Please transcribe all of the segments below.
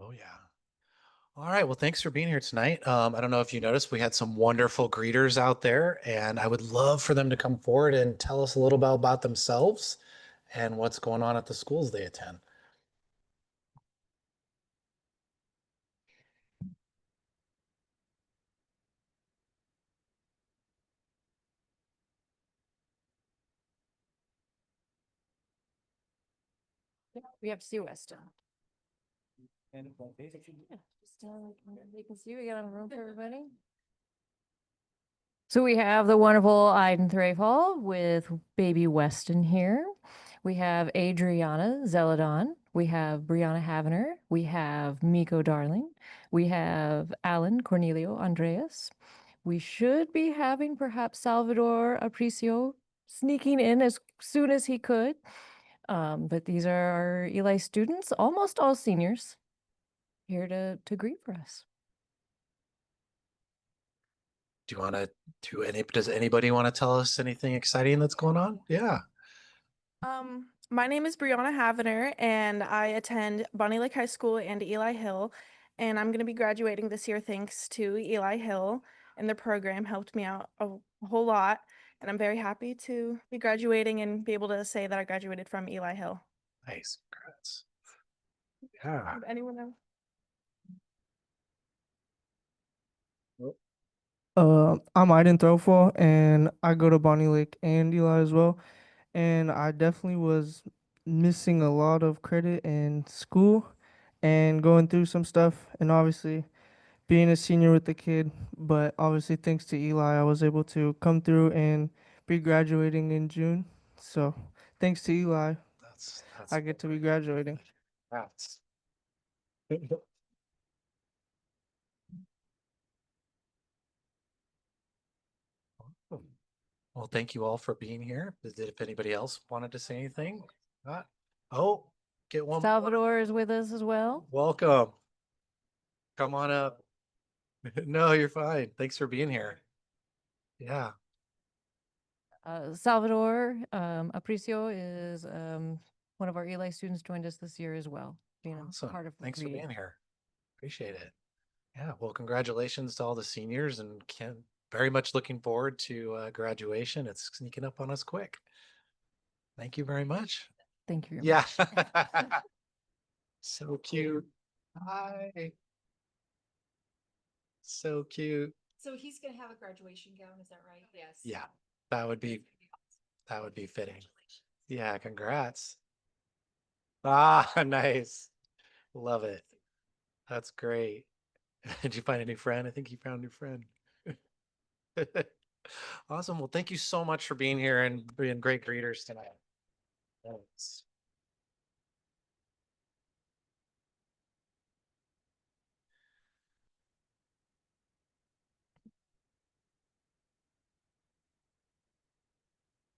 Oh, yeah. All right. Well, thanks for being here tonight. I don't know if you noticed, we had some wonderful greeters out there, and I would love for them to come forward and tell us a little bit about themselves and what's going on at the schools they attend. We have Sue Weston. Yeah, just you can see we got a room for everybody. So we have the wonderful Iden Thrafall with baby Weston here. We have Adriana Zeladon. We have Brianna Havener. We have Miko Darling. We have Alan Cornelio Andreas. We should be having perhaps Salvador Apricio sneaking in as soon as he could. But these are our Eli students, almost all seniors, here to greet for us. Do you want to does anybody want to tell us anything exciting that's going on? Yeah. My name is Brianna Havener, and I attend Bonnie Lake High School and Eli Hill, and I'm going to be graduating this year thanks to Eli Hill, and their program helped me out a whole lot, and I'm very happy to be graduating and be able to say that I graduated from Eli Hill. Nice. Congrats. Yeah. Would anyone else? I'm Iden Throwfall, and I go to Bonnie Lake and Eli as well. And I definitely was missing a lot of credit in school and going through some stuff, and obviously being a senior with the kid. But obviously, thanks to Eli, I was able to come through and be graduating in June. So thanks to Eli, That's I get to be graduating. That's well, thank you all for being here. If anybody else wanted to say anything, oh, get one more. Salvador is with us as well. Welcome. Come on up. No, you're fine. Thanks for being here. Yeah. Salvador Apricio is one of our Eli students, joined us this year as well, being Awesome. a part of Thanks for greeting. being here. Appreciate it. Yeah. Well, congratulations to all the seniors, and very much looking forward to graduation. It's sneaking up on us quick. Thank you very much. Thank you very Yeah. much. So cute. Hi. So cute. So he's gonna have a graduation gown, is that right? Yes. Yeah. That would be fitting. Yeah, congrats. Ah, nice. Love it. That's great. Did you find a new friend? I think you found a new friend. Awesome. Well, thank you so much for being here and being great greeters tonight. Thanks.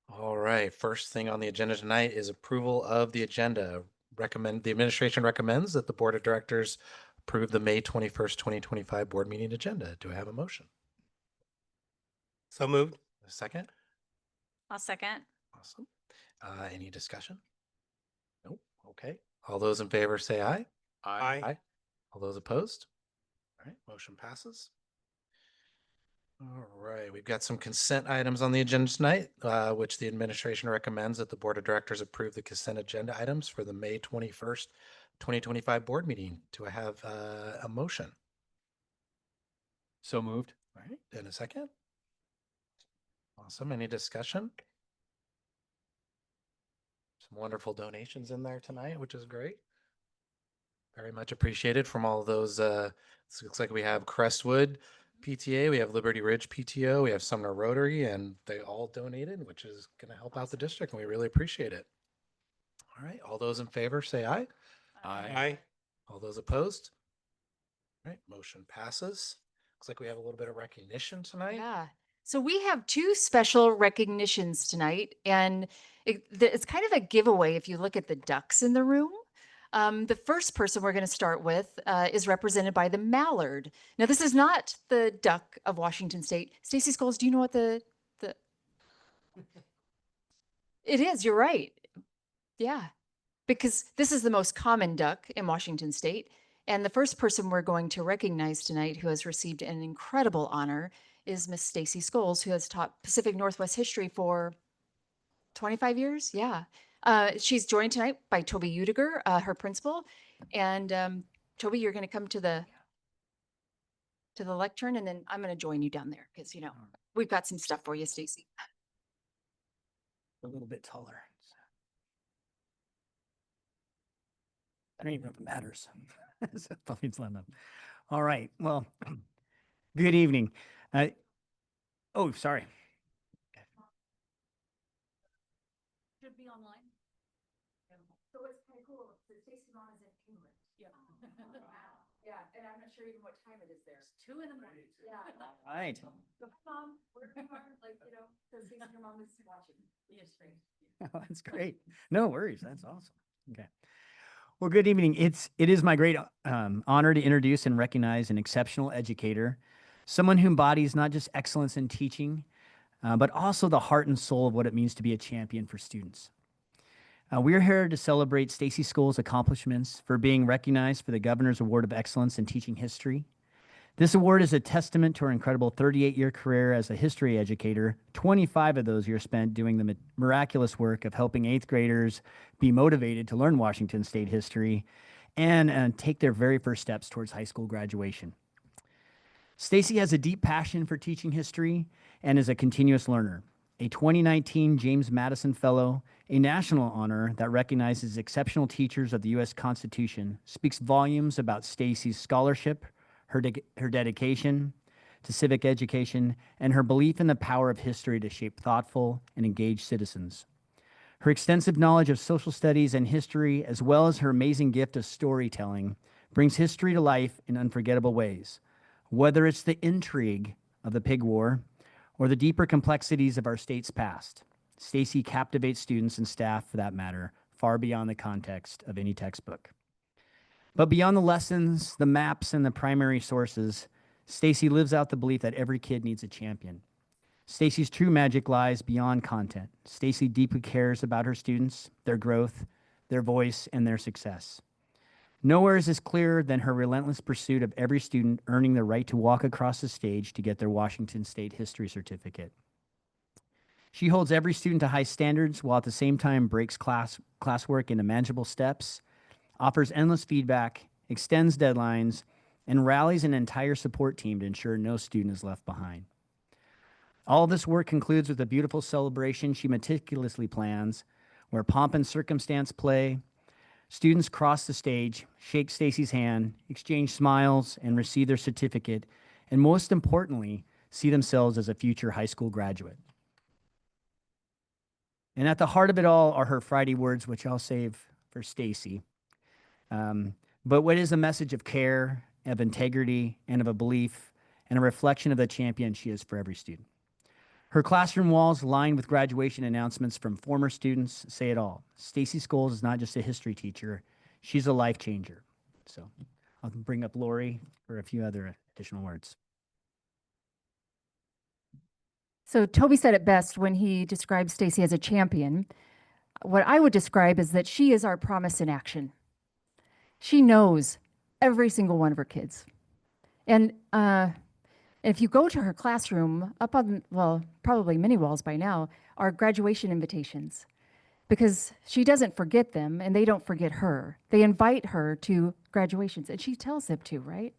All right. First thing on the agenda tonight is approval of the agenda. The administration recommends that the board of directors approve the May 21st, 2025 board meeting agenda. Do I have a motion? So moved. A second? I'll second. Awesome. Any discussion? Nope. Okay. All those in favor say aye. Aye. All those opposed? All right. Motion passes. All right. We've got some consent items on the agenda tonight, which the administration recommends that the board of directors approve the consent agenda items for the May 21st, 2025 board meeting. Do I have a motion? So moved. All right. In a second. Awesome. Any discussion? Some wonderful donations in there tonight, which is great. Very much appreciated from all of those. It looks like we have Crestwood PTA, we have Liberty Ridge PTO, we have Sumner Rotary, and they all donated, which is going to help out the district, and we really appreciate it. All right. All those in favor say aye. Aye. All those opposed? All right. Motion passes. Looks like we have a little bit of recognition tonight. Yeah. So we have two special recognitions tonight, and it's kind of a giveaway if you look at the ducks in the room. The first person we're going to start with is represented by the mallard. Now, this is not the duck of Washington State. Stacy Scholes, do you know what the It is, you're right. Yeah. Because this is the most common duck in Washington State. And the first person we're going to recognize tonight who has received an incredible honor is Miss Stacy Scholes, who has taught Pacific Northwest history for 25 years. Yeah. She's joined tonight by Toby Udiger, her principal. And Toby, you're going to come to the lectern, and then I'm going to join you down there because, you know, we've got some stuff for you, Stacy. A little bit taller. I don't even know if it matters. So probably it's loud enough. All right. Well, good evening. Oh, sorry. Should be online. So it's kind of cool. Stacy's mom is in England. Yeah. Yeah, and I'm not sure even what time it is there. It's 2 in the morning. Yeah. All right. So, Mom, where you are, like, you know, so Stacy, your mom is watching. Yes, right. Oh, that's great. No worries. That's awesome. Okay. Well, good evening. It is my great honor to introduce and recognize an exceptional educator, someone who embodies not just excellence in teaching, but also the heart and soul of what it means to be a champion for students. We are here to celebrate Stacy Scholes' accomplishments for being recognized for the Governor's Award of Excellence in Teaching History. This award is a testament to her incredible 38-year career as a history educator, 25 of those years spent doing the miraculous work of helping 8th graders be motivated to learn Washington State history and take their very first steps towards high school graduation. Stacy has a deep passion for teaching history and is a continuous learner. A 2019 James Madison Fellow, a national honor that recognizes exceptional teachers of the U.S. Constitution, speaks volumes about Stacy's scholarship, her dedication to civic education, and her belief in the power of history to shape thoughtful and engaged citizens. Her extensive knowledge of social studies and history, as well as her amazing gift of storytelling, brings history to life in unforgettable ways. Whether it's the intrigue of the Pig War or the deeper complexities of our state's past, Stacy captivates students and staff, for that matter, far beyond the context of any textbook. But beyond the lessons, the maps, and the primary sources, Stacy lives out the belief that every kid needs a champion. Stacy's true magic lies beyond content. Stacy deeply cares about her students, their growth, their voice, and their success. Nowhere is this clearer than her relentless pursuit of every student earning the right to walk across the stage to get their Washington State history certificate. She holds every student to high standards while at the same time breaks classwork into manageable steps, offers endless feedback, extends deadlines, and rallies an entire support team to ensure no student is left behind. All of this work concludes with a beautiful celebration she meticulously plans, where pomp and circumstance play. Students cross the stage, shake Stacy's hand, exchange smiles, and receive their certificate, and most importantly, see themselves as a future high school graduate. And at the heart of it all are her Friday words, which I'll save for Stacy. But what is a message of care, of integrity, and of a belief, and a reflection of the champion she is for every student. Her classroom walls lined with graduation announcements from former students say it all. Stacy Scholes is not just a history teacher, she's a life changer. So I'll bring up Lori for a few other additional words. So Toby said it best when he described Stacy as a champion. What I would describe is that she is our promise in action. She knows every single one of her kids. And if you go to her classroom, up on, well, probably many walls by now, are graduation invitations. Because she doesn't forget them and they don't forget her. They invite her to graduations and she tells them to, right?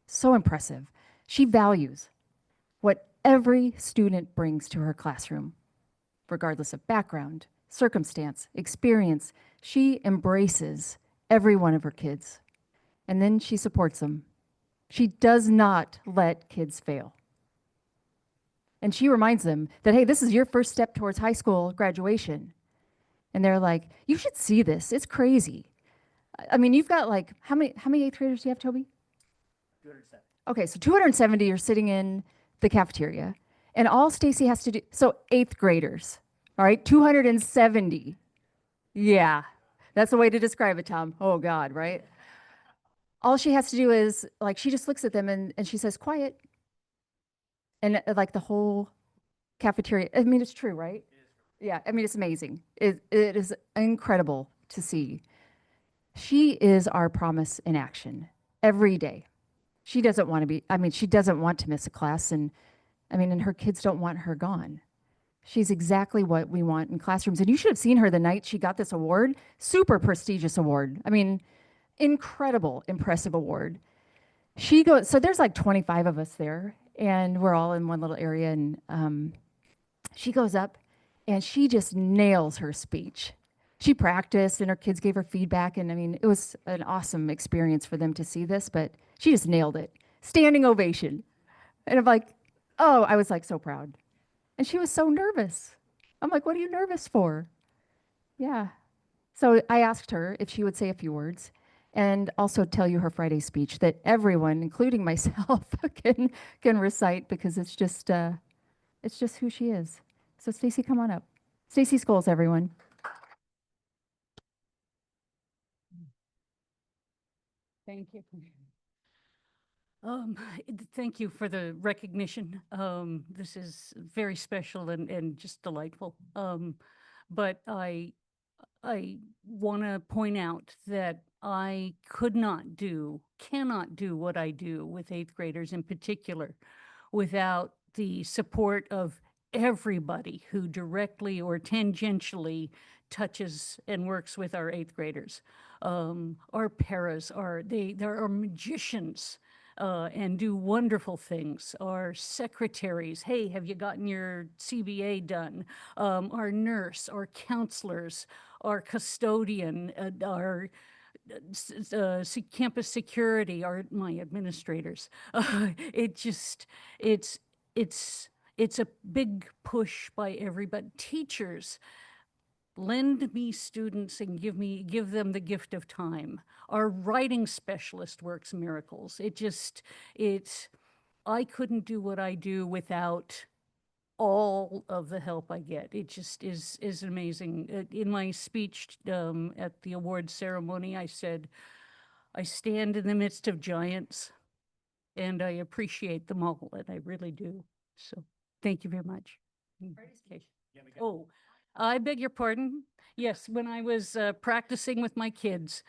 So impressive. She values what every student brings to her classroom, regardless of background, circumstance, experience. She embraces every one of her kids, and then she supports them. She does not let kids fail. And she reminds them that, hey, this is your first step towards high school graduation. And they're like, you should see this. It's crazy. I mean, you've got like, how many 8th graders do you have, Toby? 207. Okay, so 270 are sitting in the cafeteria. And all Stacy has to do, so 8th graders, all right, 270. Yeah, that's the way to describe it, Tom. Oh, God, right? All she has to do is, like, she just looks at them and she says, quiet. And like the whole cafeteria, I mean, it's true, right? Yeah, I mean, it's amazing. It is incredible to see. She is our promise in action every day. She doesn't want to be, I mean, she doesn't want to miss a class. And I mean, and her kids don't want her gone. She's exactly what we want in classrooms. And you should have seen her the night she got this award. Super prestigious award. I mean, incredible, impressive award. She goes, so there's like 25 of us there, and we're all in one little area. And she goes up and she just nails her speech. She practiced and her kids gave her feedback. And I mean, it was an awesome experience for them to see this, but she just nailed it. Standing ovation. And I'm like, oh, I was like so proud. And she was so nervous. I'm like, what are you nervous for? Yeah. So I asked her if she would say a few words and also tell you her Friday speech that everyone, including myself, can recite because it's just who she is. So Stacy, come on up. Stacy Scholes, everyone. Thank you. Thank you for the recognition. This is very special and just delightful. But I want to point out that I cannot do what I do with eighth graders in particular without the support of everybody who directly or tangentially touches and works with our eighth graders. Our paras they are magicians and do wonderful things. Our secretaries, hey, have you gotten your CBA done? Our nurse, our counselors, our custodian, our campus security, are my administrators. It just, it's, it's a big push by everybody. Teachers, lend me students and give them the gift of time. Our writing specialist works miracles. I couldn't do what I do without all of the help I get. It just is amazing. In my speech at the award ceremony, I said, I stand in the midst of giants and I appreciate them all, and I really do. So thank you very much. Okay. Oh, I beg your pardon. Yes, when I was practicing with my kids,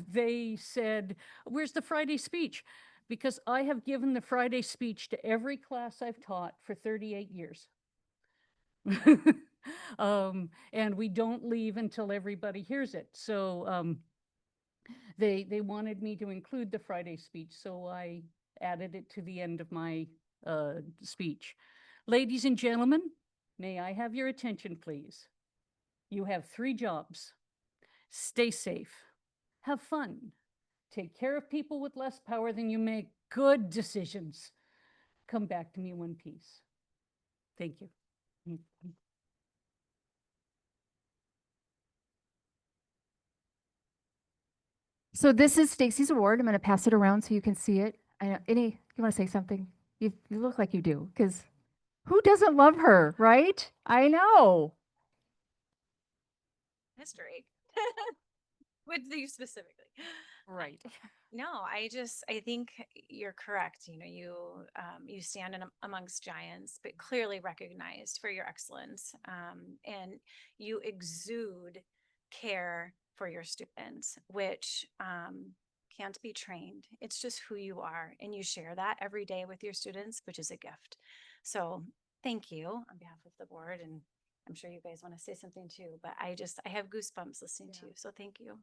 they said, where's the Friday speech? Because I have given the Friday speech to every class I've taught for 38 years. And we don't leave until everybody hears it. So they wanted me to include the Friday speech, so I added it to the end of my speech. Ladies and gentlemen, may I have your attention, please? You have 3 jobs. Stay safe, have fun, take care of people with less power than you, make good decisions. Come back to me in one piece. Thank you. So this is Stacy's award. I'm going to pass it around so you can see it. You want to say something? You look like you do, because who doesn't love her, right? I know. History. What do you specifically? Right. No, I think you're correct. You know, you stand amongst giants, but clearly recognized for your excellence. And you exude care for your students, which can't be trained. It's just who you are. And you share that every day with your students, which is a gift. So thank you on behalf of the board. And I'm sure you guys want to say something too, but I have goosebumps listening to you. So thank you.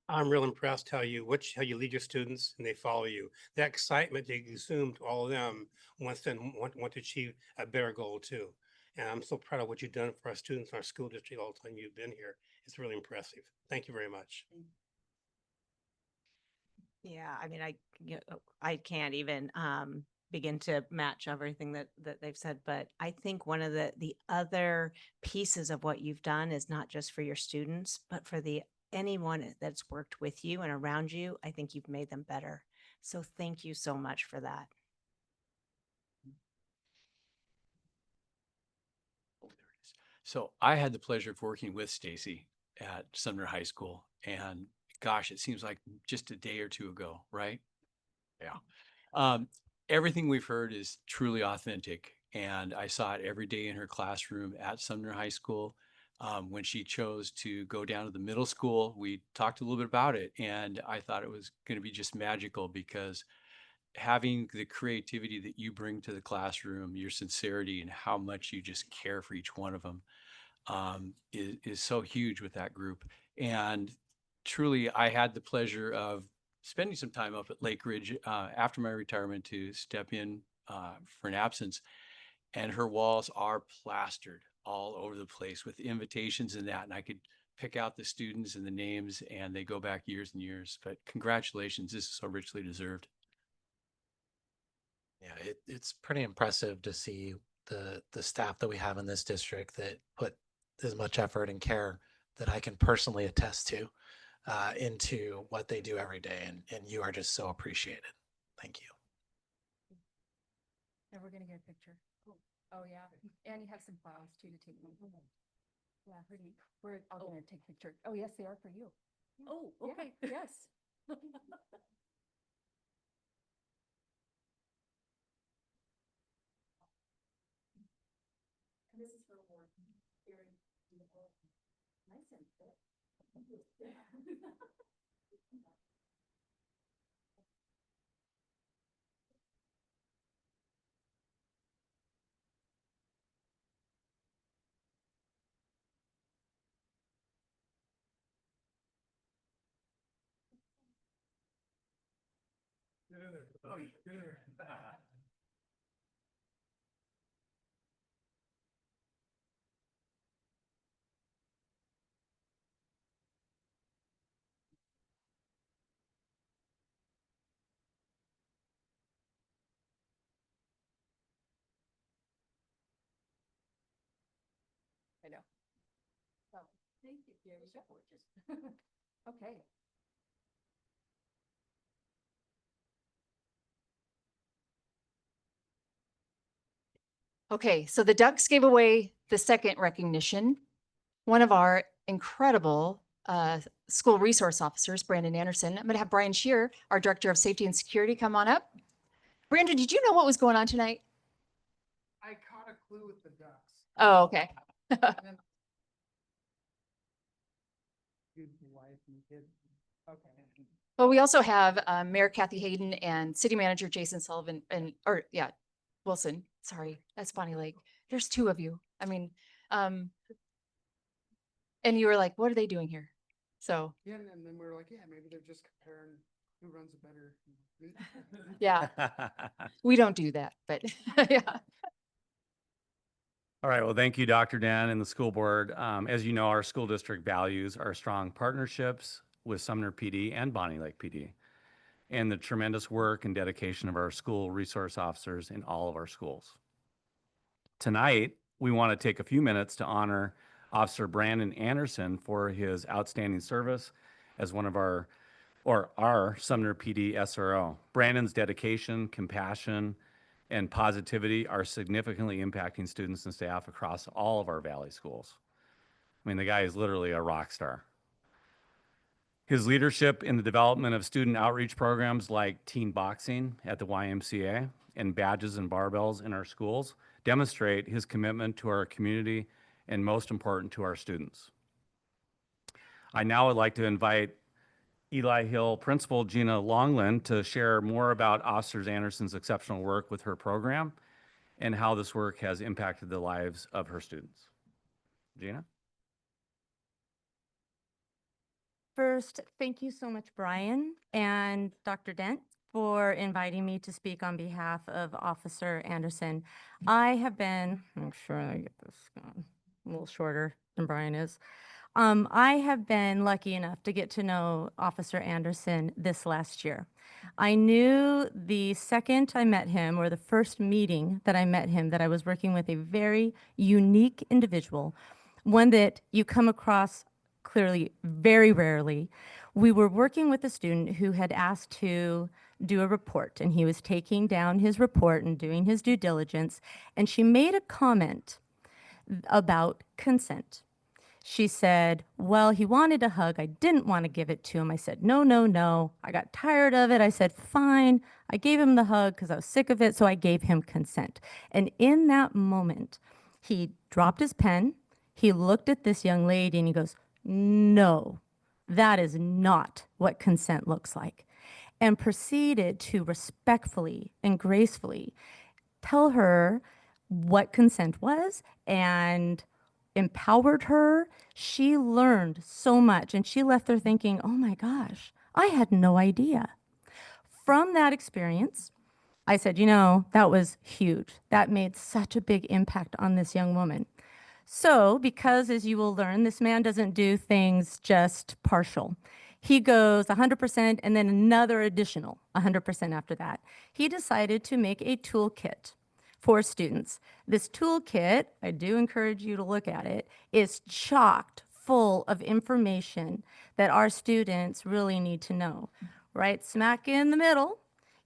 I'm real impressed how you lead your students and they follow you. That excitement that you assume to all of them want to achieve a better goal too. And I'm so proud of what you've done for our students in our school district all the time you've been here. It's really impressive. Thank you very much. Yeah, I mean, I can't even begin to match everything that they've said, but I think one of the other pieces of what you've done is not just for your students, but for anyone that's worked with you and around you. I think you've made them better. So thank you so much for that. So I had the pleasure of working with Stacy at Sumner High School, and gosh, it seems like just a day or two ago, right? Yeah. Everything we've heard is truly authentic, and I saw it every day in her classroom at Sumner High School. when she chose to go down to the middle school. We talked a little bit about it, and I thought it was going to be just magical because having the creativity that you bring to the classroom, your sincerity, and how much you just care for each one of them is so huge with that group. And truly, I had the pleasure of spending some time up at Lake Ridge after my retirement to step in for an absence. And her walls are plastered all over the place with invitations and that. And I could pick out the students and the names, and they go back years and years. But congratulations, this is so richly deserved. Yeah, it's pretty impressive to see the staff that we have in this district that put as much effort and care that I can personally attest to into what they do every day. And you are just so appreciated. Thank you. And we're gonna get a picture. Oh, yeah. And you have some files too to take. Yeah, pretty. We're all gonna take picture. Oh, yes, they are for you. Oh, Yeah, okay. yes. And this is her award. Very beautiful. Nice and thick. I know. So, thank you. You're so gorgeous. Okay. Okay, so the Ducks gave away the second recognition. One of our incredible school resource officers, Brandon Anderson. I'm going to have Brian Shear, our Director of Safety and Security, come on up. Brandon, did you know what was going on tonight? I caught a clue with the ducks. Oh, okay. Good wife and kid. Okay. Well, we also have Mayor Kathy Hayden and City Manager Jason Sullivan Wilson. Sorry, that's Bonnie Lake. There's two of you. I mean, and you were like, what are they doing here? So Yeah, and then we were like, yeah, maybe they're just comparing who runs a better. yeah, we don't do that, but yeah. All right. Well, thank you, Dr. Dan and the school board. As you know, our school district values our strong partnerships with Sumner PD and Bonnie Lake PD, and the tremendous work and dedication of our school resource officers in all of our schools. Tonight, we want to take a few minutes to honor Officer Brandon Anderson for his outstanding service as one of our Sumner PD SRO. Brandon's dedication, compassion, and positivity are significantly impacting students and staff across all of our Valley schools. I mean, the guy is literally a rock star. His leadership in the development of student outreach programs like teen boxing at the YMCA and badges and barbells in our schools demonstrate his commitment to our community and, most important, to our students. I now would like to invite Eli Hill Principal Gina Longland to share more about Officer Anderson's exceptional work with her program and how this work has impacted the lives of her students. Gina? First, thank you so much, Brian and Dr. Dent, for inviting me to speak on behalf of Officer Anderson. I have been, make sure I get this going, a little shorter than Brian is. I have been lucky enough to get to know Officer Anderson this last year. I knew the second I met him, or the first meeting that I met him, that I was working with a very unique individual, one that you come across clearly very rarely. We were working with a student who had asked to do a report, and he was taking down his report and doing his due diligence, and she made a comment about consent. She said, well, he wanted a hug. I didn't want to give it to him. I said, no, no, no. I got tired of it. I said, fine. I gave him the hug because I was sick of it, so I gave him consent. And in that moment, he dropped his pen. He looked at this young lady and he goes, "No, that is not what consent looks like," and proceeded to respectfully and gracefully tell her what consent was and empowered her. She learned so much and she left there thinking, "Oh my gosh, I had no idea." From that experience, I said, that was huge. That made such a big impact on this young woman. So, because as you will learn, this man doesn't do things just partial. He goes 100% and then another additional 100% after that. He decided to make a toolkit for students. This toolkit, I do encourage you to look at it, is chocked full of information that our students really need to know. Right smack in the middle,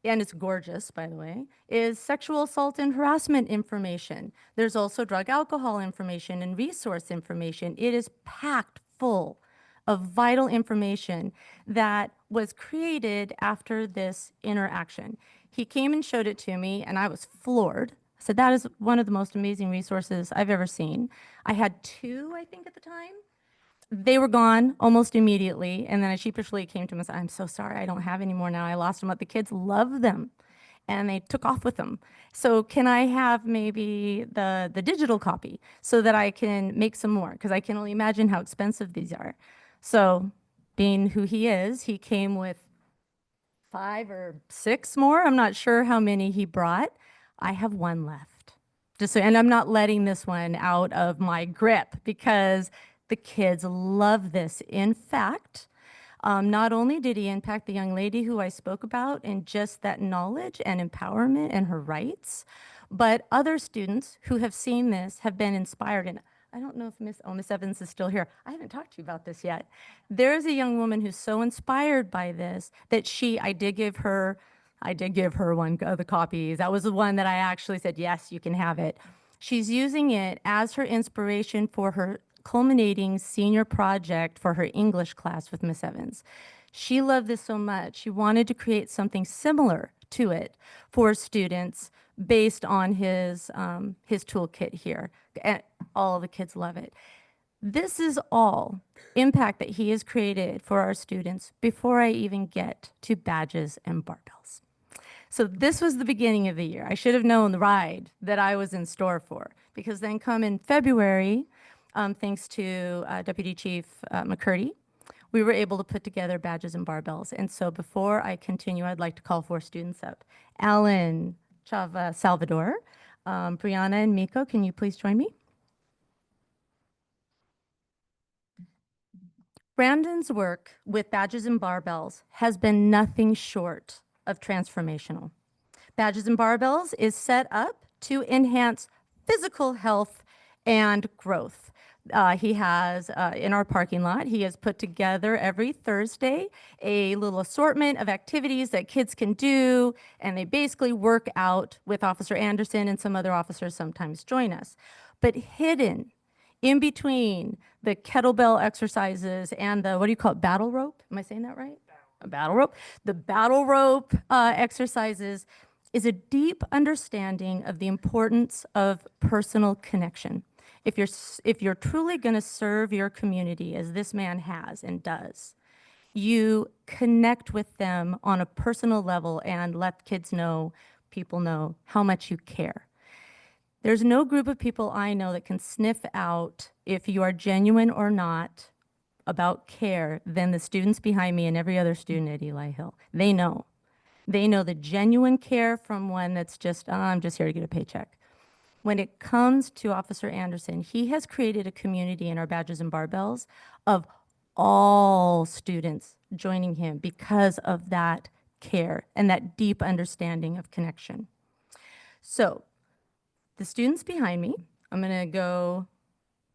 and it's gorgeous, by the way, is sexual assault and harassment information. There's also drug alcohol information and resource information. It is packed full of vital information that was created after this interaction. He came and showed it to me, and I was floored. I said, that is one of the most amazing resources I've ever seen. I had 2, I think, at the time. They were gone almost immediately. And then I sheepishly came to him and said, "I'm so sorry, I don't have any more now. I lost them." But the kids love them and they took off with them. So can I have maybe the digital copy so that I can make some more? Because I can only imagine how expensive these are. So being who he is, he came with 5 or 6 more. I'm not sure how many he brought. I have 1 left. And I'm not letting this one out of my grip because the kids love this. In fact, not only did he impact the young lady who I spoke about in just that knowledge and empowerment and her rights, but other students who have seen this have been inspired. And I don't know if Miss Evans is still here. I haven't talked to you about this yet. There is a young woman who's so inspired by this that I did give her one of the copies. That was the one that I actually said, yes, you can have it. She's using it as her inspiration for her culminating senior project for her English class with Miss Evans. She loved this so much. She wanted to create something similar to it for students based on his toolkit here. And all the kids love it. This is all impact that he has created for our students before I even get to badges and barbells. So this was the beginning of the year. I should have known the ride that I was in store for, because then come in February, thanks to Deputy Chief McCurdy, we were able to put together badges and barbells. And so before I continue, I'd like to call 4 students up. Alan, Chava, Salvador, Brianna, and Miko, can you please join me? Brandon's work with badges and barbells has been nothing short of transformational. Badges and Barbells is set up to enhance physical health and growth. He has, in our parking lot, he has put together every Thursday a little assortment of activities that kids can do, and they basically work out with Officer Anderson, and some other officers sometimes join us. But hidden in between the kettlebell exercises and the, what do you call it, battle rope? Am I saying that right? A battle rope. The battle rope exercises is a deep understanding of the importance of personal connection. If you're truly going to serve your community, as this man has and does, you connect with them on a personal level and let kids know, people know how much you care. There's no group of people I know that can sniff out if you are genuine or not about care than the students behind me and every other student at Eli Hill. They know. They know the genuine care from one that's just, I'm just here to get a paycheck. When it comes to Officer Anderson, he has created a community in our Badges and Barbells of all students joining him because of that care and that deep understanding of connection. So the students behind me, I'm going to go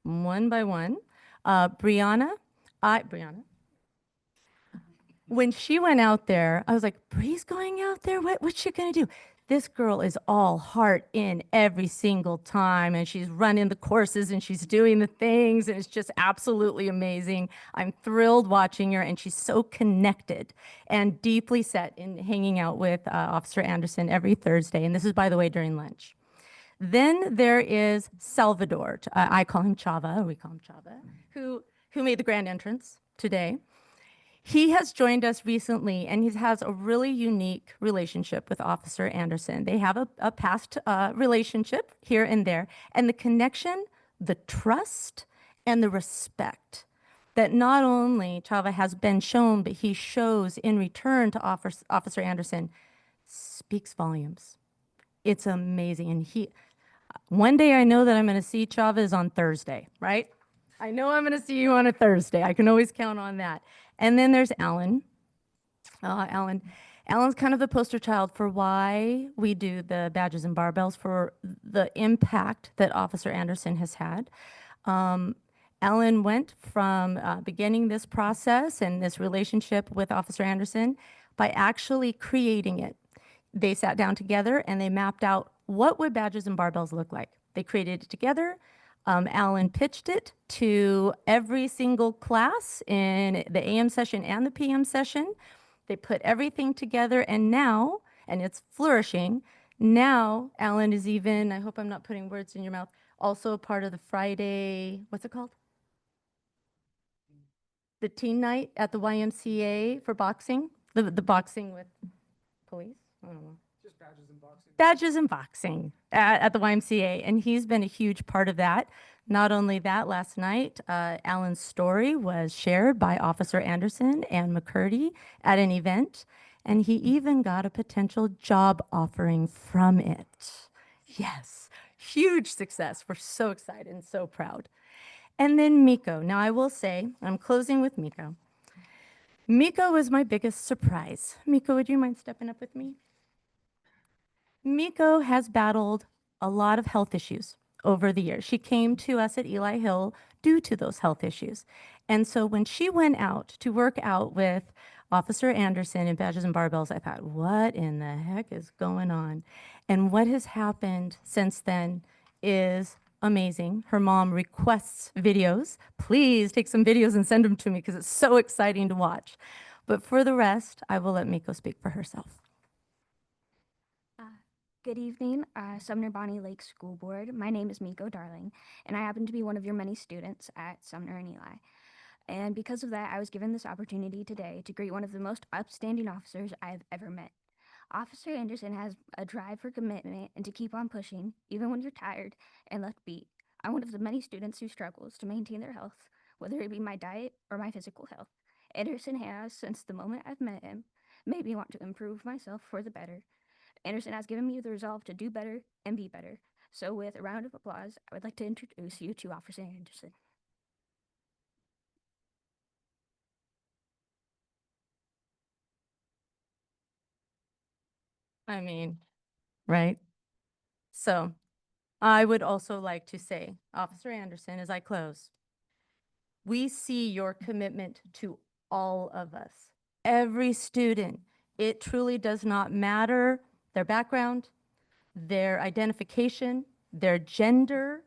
one by one. Brianna, when she went out there, I was like, Bree's going out there? What's she going to do? This girl is all heart in every single time, and she's running the courses and she's doing the things, and it's just absolutely amazing. I'm thrilled watching her, and she's so connected and deeply set in hanging out with Officer Anderson every Thursday. And this is, by the way, during lunch. Then there is Salvador. I call him Chava, or we call him Chava, who made the grand entrance today. He has joined us recently, and he has a really unique relationship with Officer Anderson. They have a past relationship here and there, and the connection, the trust, and the respect that not only Chava has been shown, but he shows in return to Officer Anderson speaks volumes. It's amazing. And one day I know that I'm going to see Chava is on Thursday, right? I know I'm going to see you on a Thursday. I can always count on that. And then there's Alan. Alan's kind of the poster child for why we do the badges and barbells, for the impact that Officer Anderson has had. Alan went from beginning this process and this relationship with Officer Anderson by actually creating it. They sat down together and they mapped out what would badges and barbells look like. They created it together. Alan pitched it to every single class in the AM session and the PM session. They put everything together, and now, and it's flourishing, now Alan is even, I hope I'm not putting words in your mouth, also a part of the Friday, what's it called? The teen night at the YMCA for boxing, the boxing with police, I don't know. Just badges and boxing. Badges and boxing at the YMCA, and he's been a huge part of that. Not only that, last night, Alan's story was shared by Officer Anderson and McCurdy at an event, and he even got a potential job offering from it. Yes, huge success. We're so excited and so proud. And then Miko. Now, I will say, I'm closing with Miko. Miko was my biggest surprise. Miko, would you mind stepping up with me? Miko has battled a lot of health issues over the years. She came to us at Eli Hill due to those health issues. And so when she went out to work out with Officer Anderson in Badges and Barbells, I thought, what in the heck is going on? And what has happened since then is amazing. Her mom requests videos. Please take some videos and send them to me because it's so exciting to watch. But for the rest, I will let Miko speak for herself. Good evening, Sumner-Bonney Lake School Board. My name is Miko Darling, and I happen to be one of your many students at Sumner and Eli. And because of that, I was given this opportunity today to greet one of the most upstanding officers I've ever met. Officer Anderson has a drive for commitment and to keep on pushing, even when you're tired and left beat. I'm one of the many students who struggles to maintain their health, whether it be my diet or my physical health. Anderson has, since the moment I've met him, made me want to improve myself for the better. Anderson has given me the resolve to do better and be better. So with a round of applause, I would like to introduce you to Officer Anderson. I mean, right? So I would also like to say, Officer Anderson, as I close, we see your commitment to all of us, every student. It truly does not matter their background, their identification, their gender.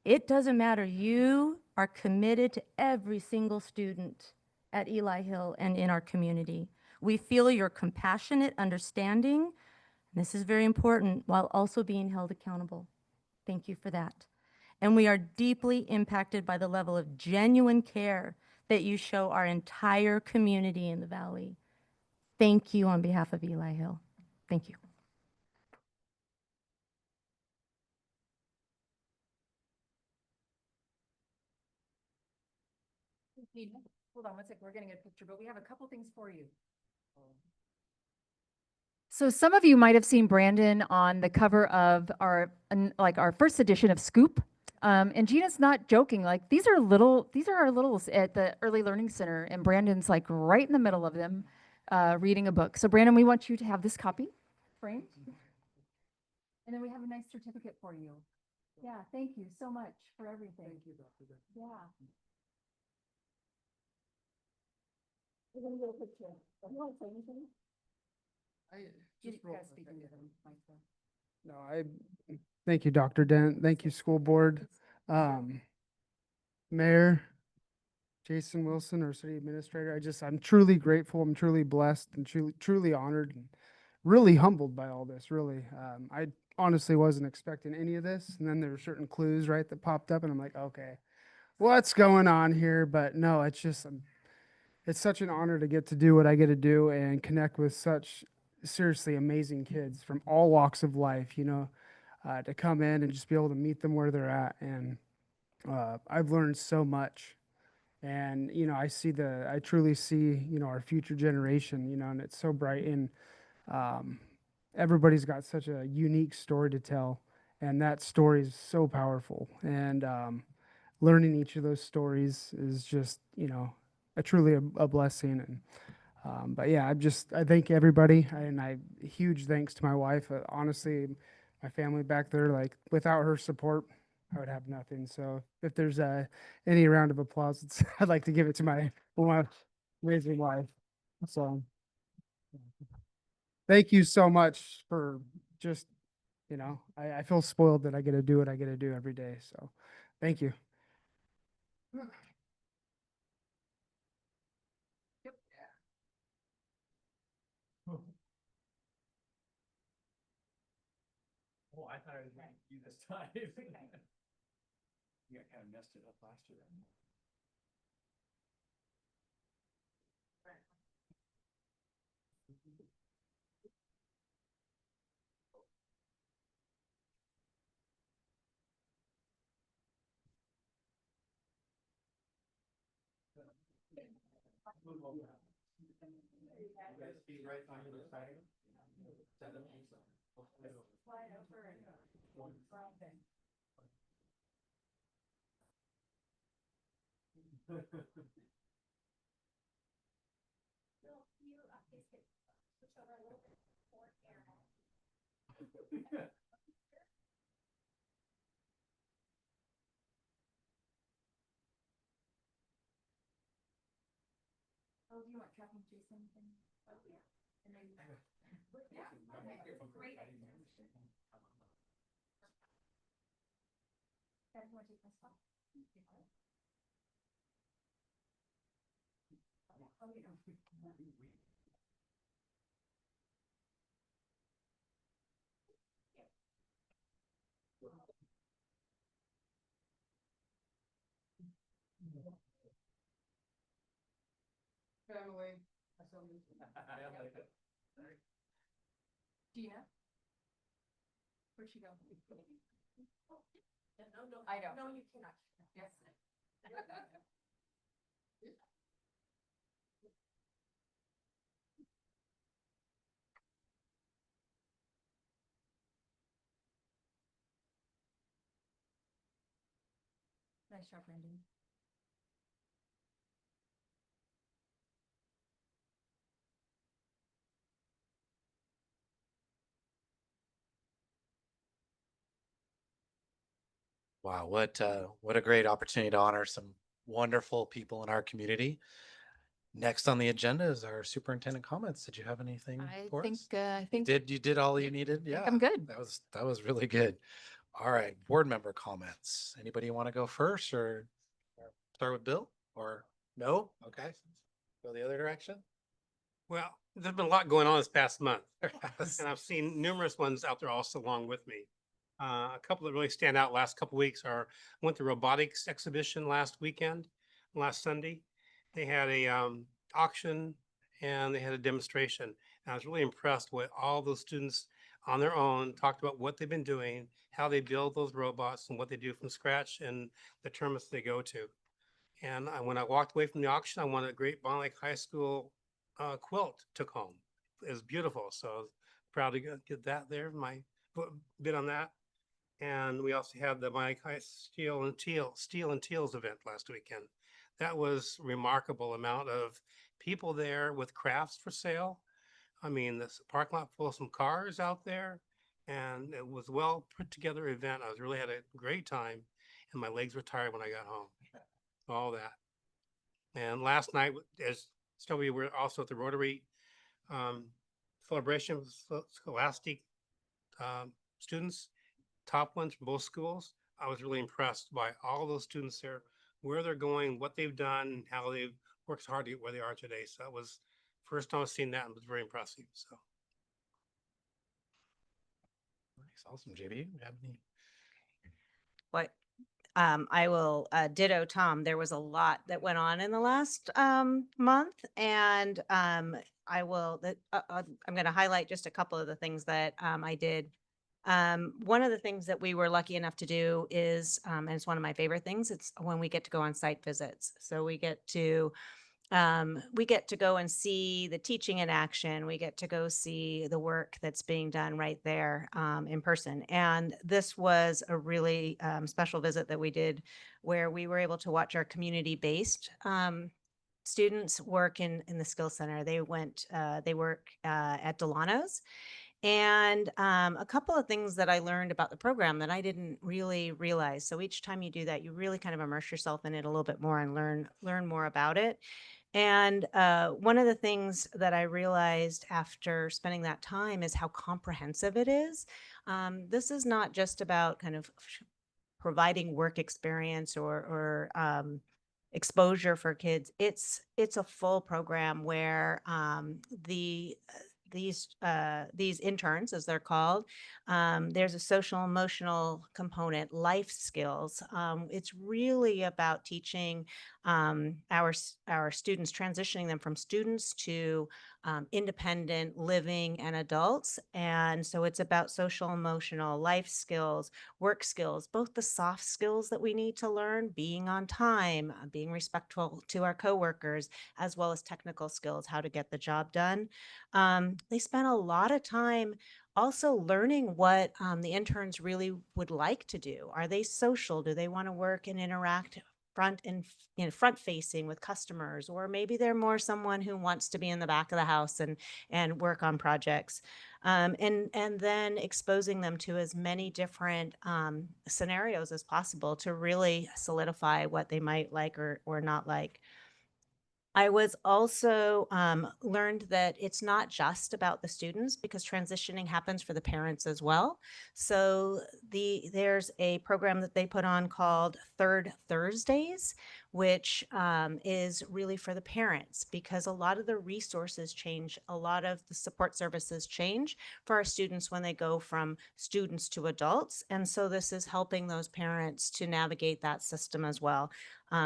It doesn't matter. You are committed to every single student at Eli Hill and in our community. We feel your compassionate understanding. This is very important, while also being held accountable. Thank you for that. And we are deeply impacted by the level of genuine care that you show our entire community in the Valley. Thank you on behalf of Eli Hill. Thank you. Hold on one sec. We're getting a picture, but we have a couple things for you. So some of you might have seen Brandon on the cover of our first edition of Scoop. And Gina's not joking. Like these are our littles at the Early Learning Center, and Brandon's like right in the middle of them, reading a book. So Brandon, we want you to have this copy framed, and then we have a nice certificate for you. Yeah, thank you so much for everything. Thank you, Dr. Ben. Yeah. We're gonna get a picture. Do you want to say anything? Thank you, Dr. Dent. Thank you, school board. Mayor Jason Wilson, our city administrator. I'm truly grateful. I'm truly blessed and truly honored and really humbled by all this, really. I honestly wasn't expecting any of this. And then there were certain clues, right, that popped up, and I'm like, okay, what's going on here? But no, it's just, it's such an honor to get to do what I get to do and connect with such seriously amazing kids from all walks of life, to come in and just be able to meet them where they're at. And I've learned so much. And, I truly see, our future generation, and it's so bright. And um, everybody's got such a unique story to tell. And that story is so powerful. And learning each of those stories is just, a truly a blessing. And but yeah, I thank everybody, and huge thanks to my wife. Honestly, my family back there, like without her support, I would have nothing. So if there's any round of applause, I'd like to give it to my amazing wife. So thank you so much for just, I feel spoiled that I get to do what I get to do every day. So thank you. Oh, I thought I was going to do this time. You got kind of messed it up last year. Oh, do you want tracking Jason? Oh, yeah. And then, yeah, great. Guys, want to take my spot? Oh, yeah. Family. Gina? Where'd she go? No, I don't. No, you cannot. Yes. Nice job, Brandon. Wow, what a great opportunity to honor some wonderful people in our community. Next on the agenda is our superintendent comments. Did you have anything for us? I think You did all you needed? think Yeah. I'm good. That was really good. All right, board member comments. Anybody want to go first or start with Bill or no? Okay. Go the other direction. Well, there's been a lot going on this past month, Yes. and I've seen numerous ones out there also along with me. A couple that really stand out last couple weeks are, I went to robotics exhibition last Sunday. They had a auction and they had a demonstration. And I was really impressed with all those students on their own talked about what they've been doing, how they build those robots and what they do from scratch and the tournaments they go to. And when I walked away from the auction, I won a great Bond Lake High School quilt took home. It was beautiful. So I was proud to get that there, my bit on that. And we also had the Mike High Steel and Teals event last weekend. That was remarkable amount of people there with crafts for sale. I mean, this parking lot full of some cars out there, and it was well put together event. I was really had a great time, and my legs were tired when I got home. All that. And last night, as we were also at the Rotary celebration with Scholastic students, top ones from both schools. I was really impressed by all those students there, where they're going, what they've done, and how they've worked hard to get where they are today. So that was first time I've seen that and it was very impressive. So Nice. Awesome. JB, you have any? What I will ditto Tom. There was a lot that went on in the last month, and I will. I'm going to highlight just a couple of the things that I did. One of the things that we were lucky enough to do is, and it's one of my favorite things. It's when we get to go on site visits. So we get to go and see the teaching in action. We get to go see the work that's being done right there in person. And this was a really special visit that we did where we were able to watch our community-based students work in the Skills Center. They work at Delano's. And a couple of things that I learned about the program that I didn't really realize. So each time you do that, you really kind of immerse yourself in it a little bit more and learn more about it. And one of the things that I realized after spending that time is how comprehensive it is. This is not just about kind of providing work experience or exposure for kids. It's a full program where these interns, as they're called, there's a social emotional component, life skills. It's really about teaching our students, transitioning them from students to independent living and adults. And so it's about social emotional life skills, work skills, both the soft skills that we need to learn, being on time, being respectful to our coworkers, as well as technical skills, how to get the job done. They spent a lot of time also learning what the interns really would like to do. Are they social? Do they want to work and interact front facing with customers? Or maybe they're more someone who wants to be in the back of the house and work on projects. And then exposing them to as many different scenarios as possible to really solidify what they might like or not like. I was also learned that it's not just about the students because transitioning happens for the parents as well. So there's a program that they put on called Third Thursdays, which is really for the parents because a lot of the resources change, a lot of the support services change for our students when they go from students to adults. And so this is helping those parents to navigate that system as well.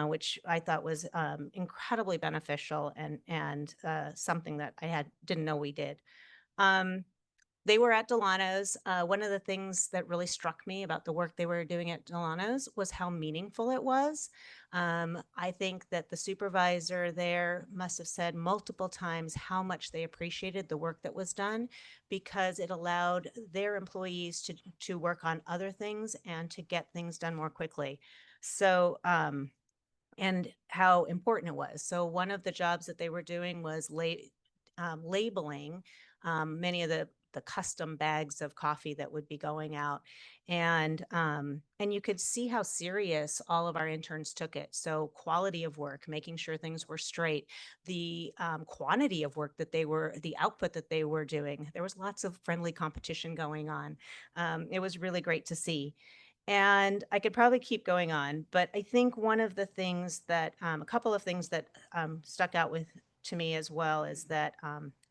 Which I thought was incredibly beneficial and something that I didn't know we did. They were at Delano's. One of the things that really struck me about the work they were doing at Delano's was how meaningful it was. I think that the supervisor there must have said multiple times how much they appreciated the work that was done because it allowed their employees to work on other things and to get things done more quickly. So, and how important it was. So one of the jobs that they were doing was labeling many of the custom bags of coffee that would be going out. And you could see how serious all of our interns took it. So quality of work, making sure things were straight, the quantity of work that the output that they were doing. There was lots of friendly competition going on. It was really great to see. And I could probably keep going on, but I think one of the things that, a couple of things that stuck out to me as well is that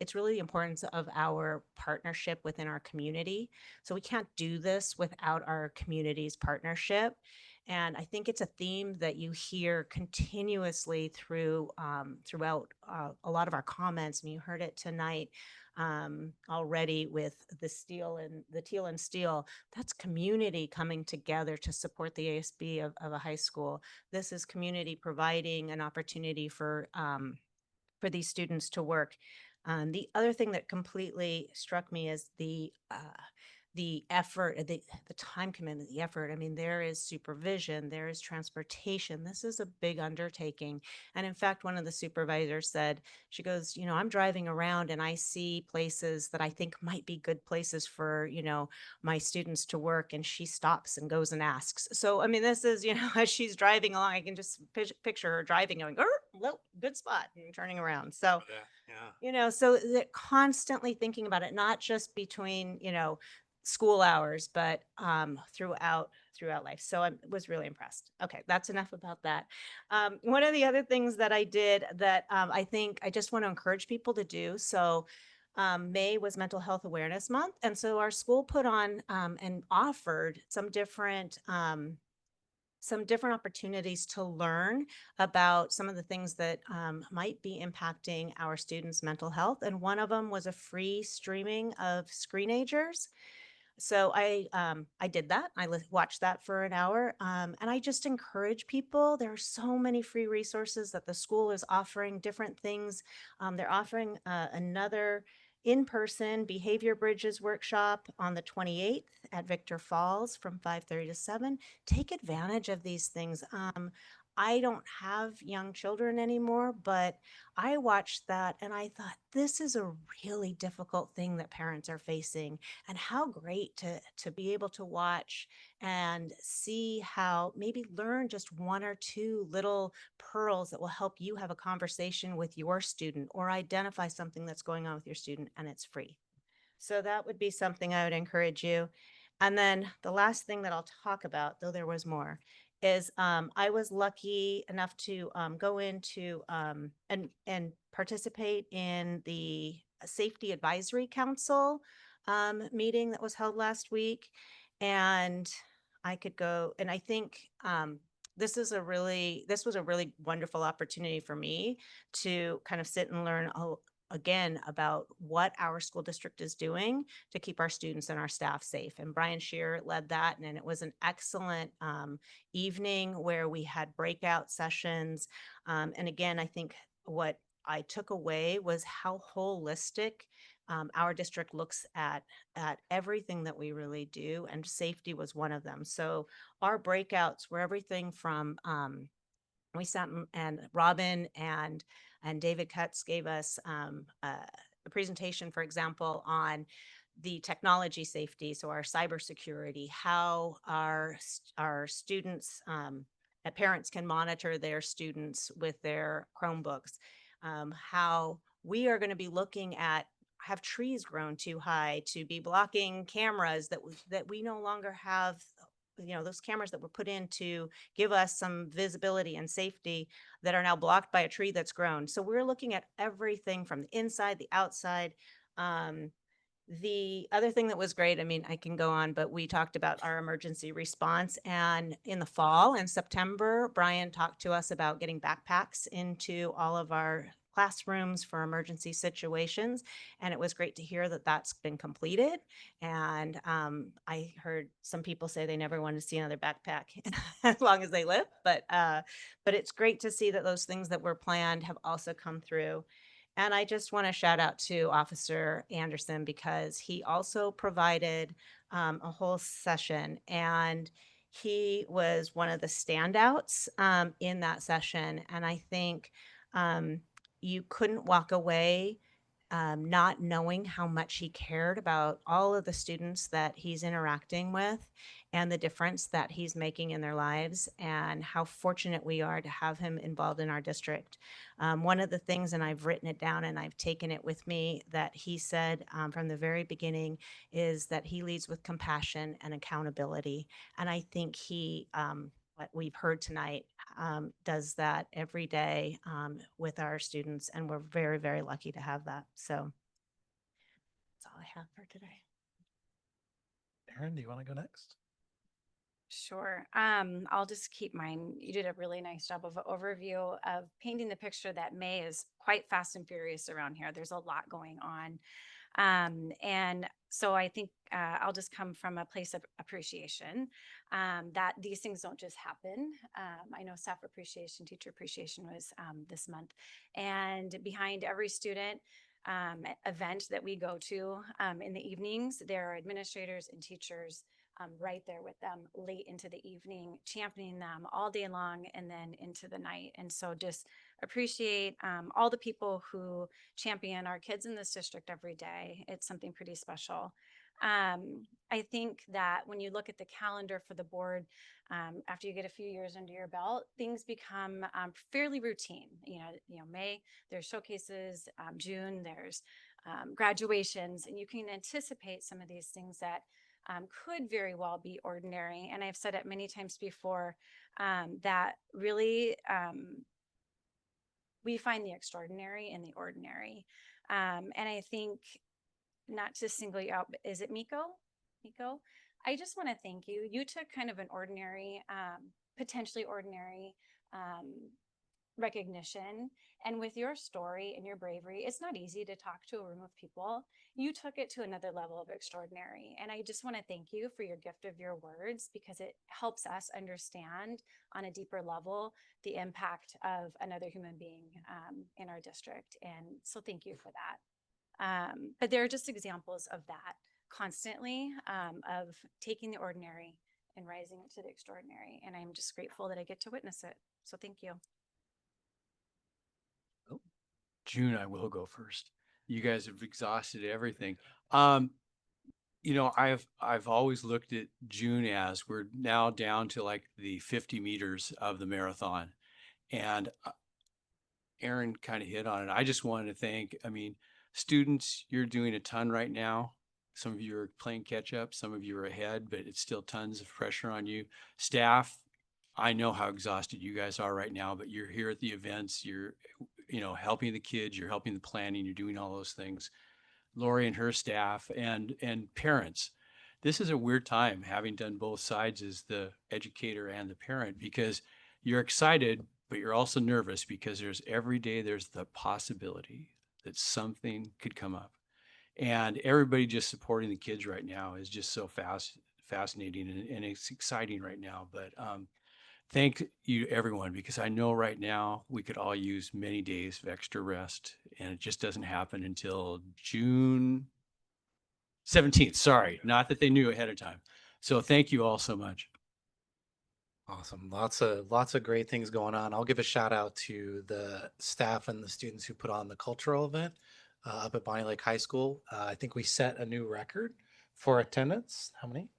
it's really the importance of our partnership within our community. So we can't do this without our community's partnership. And I think it's a theme that you hear continuously throughout a lot of our comments, and you heard it tonight already with the teal and steel. That's community coming together to support the ASB of a high school. This is community providing an opportunity for these students to work. The other thing that completely struck me is the effort, the time commitment, the effort. I mean, there is supervision, there is transportation. This is a big undertaking. And in fact, one of the supervisors said, she goes, I'm driving around and I see places that I think might be good places for, my students to work. And she stops and goes and asks. So, I mean, this is, as she's driving along, I can just picture her driving going, good spot and turning around. So, so they're constantly thinking about it, not just between, school hours, but throughout life. So I was really impressed. Okay, that's enough about that. One of the other things that I did that I think I just want to encourage people to do. So May was Mental Health Awareness Month. And so our school put on and offered some different opportunities to learn about some of the things that might be impacting our students' mental health. And one of them was a free streaming of Screenagers. So I did that. Watched that for an hour, and I just encourage people. There are so many free resources that the school is offering. Different things. They're offering another in-person Behavior Bridges workshop on the 28th at Victor Falls from 5:30 to 7. Take advantage of these things. I don't have young children anymore, but I watched that and I thought, this is a really difficult thing that parents are facing, and how great to be able to watch and see how maybe learn just one or two little pearls that will help you have a conversation with your student or identify something that's going on with your student, and it's free. So that would be something I would encourage you. And then the last thing that I'll talk about, though there was more, is I was lucky enough to go into and participate in the Safety Advisory Council meeting that was held last week. And I could go, and I think this was a really wonderful opportunity for me to kind of sit and learn again about what our school district is doing to keep our students and our staff safe. And Brian Shear led that, and it was an excellent evening where we had breakout sessions. And again, I think what I took away was how holistic our district looks at everything that we really do, and safety was one of them. So our breakouts were everything from we sat and Robin and David Cutts gave us a presentation, for example, on the technology safety, so our cybersecurity, how our students, parents can monitor their students with their Chromebooks, how we are going to be looking at, have trees grown too high to be blocking cameras that we no longer have, those cameras that were put in to give us some visibility and safety that are now blocked by a tree that's grown. So we're looking at everything from the inside, the outside. The other thing that was great, I mean, I can go on, but we talked about our emergency response. And in the fall, in September, Brian talked to us about getting backpacks into all of our classrooms for emergency situations. And it was great to hear that that's been completed. And I heard some people say they never want to see another backpack as long as they live. But it's great to see that those things that were planned have also come through. And I just want to shout out to Officer Anderson, because he also provided a whole session, and he was one of the standouts in that session. And I think you couldn't walk away not knowing how much he cared about all of the students that he's interacting with and the difference that he's making in their lives, and how fortunate we are to have him involved in our district. One of the things, and I've written it down and I've taken it with me, that he said from the very beginning is that he leads with compassion and accountability. And I think he, what we've heard tonight, does that every day with our students. And we're very, very lucky to have that. So that's all I have for today. Erin, do you want to go next? Sure. I'll just keep mine. You did a really nice job of an overview of painting the picture that May is quite fast and furious around here. There's a lot going on. And so I think I'll just come from a place of appreciation, that these things don't just happen. I know staff appreciation, teacher appreciation was this month. And behind every student event that we go to in the evenings, there are administrators and teachers right there with them late into the evening, championing them all day long and then into the night. And so just appreciate all the people who champion our kids in this district every day. It's something pretty special. I think that when you look at the calendar for the board, after you get a few years under your belt, things become fairly routine. May, there's showcases, June, there's graduations, and you can anticipate some of these things that could very well be ordinary. And I've said it many times before, that really we find the extraordinary in the ordinary. And I think, not to single you out, but is it Miko? Miko? I just want to thank you. You took kind of an ordinary, potentially ordinary recognition. And with your story and your bravery, it's not easy to talk to a room of people. You took it to another level of extraordinary. And I just want to thank you for your gift of your words, because it helps us understand on a deeper level the impact of another human being in our district. And so thank you for that. But there are just examples of that constantly, of taking the ordinary and rising it to the extraordinary. And I'm just grateful that I get to witness it. So thank you. June, I will go first. You guys have exhausted everything. You know, I've always looked at June as we're now down to like the 50 meters of the marathon. And Aaron kind of hit on it. I just wanted to thank, I mean, students, you're doing a ton right now. Some of you are playing catch up, some of you are ahead, but it's still tons of pressure on you. Staff, I know how exhausted you guys are right now, but you're here at the events, you're, you know, helping the kids, you're helping the planning, you're doing all those things. Lori and her staff and parents. This is a weird time, having done both sides as the educator and the parent, because you're excited, but you're also nervous because every day there's the possibility that something could come up. And everybody just supporting the kids right now is just so fascinating and it's exciting right now. But thank you everyone, because I know right now we could all use many days of extra rest, and it just doesn't happen until June 17th. Sorry, not that they knew ahead of time. So thank you all so much. Awesome. Lots of great things going on. I'll give a shout out to the staff and the students who put on the cultural event up at Bonnie Lake High School. I think we set a new record for attendance. How many?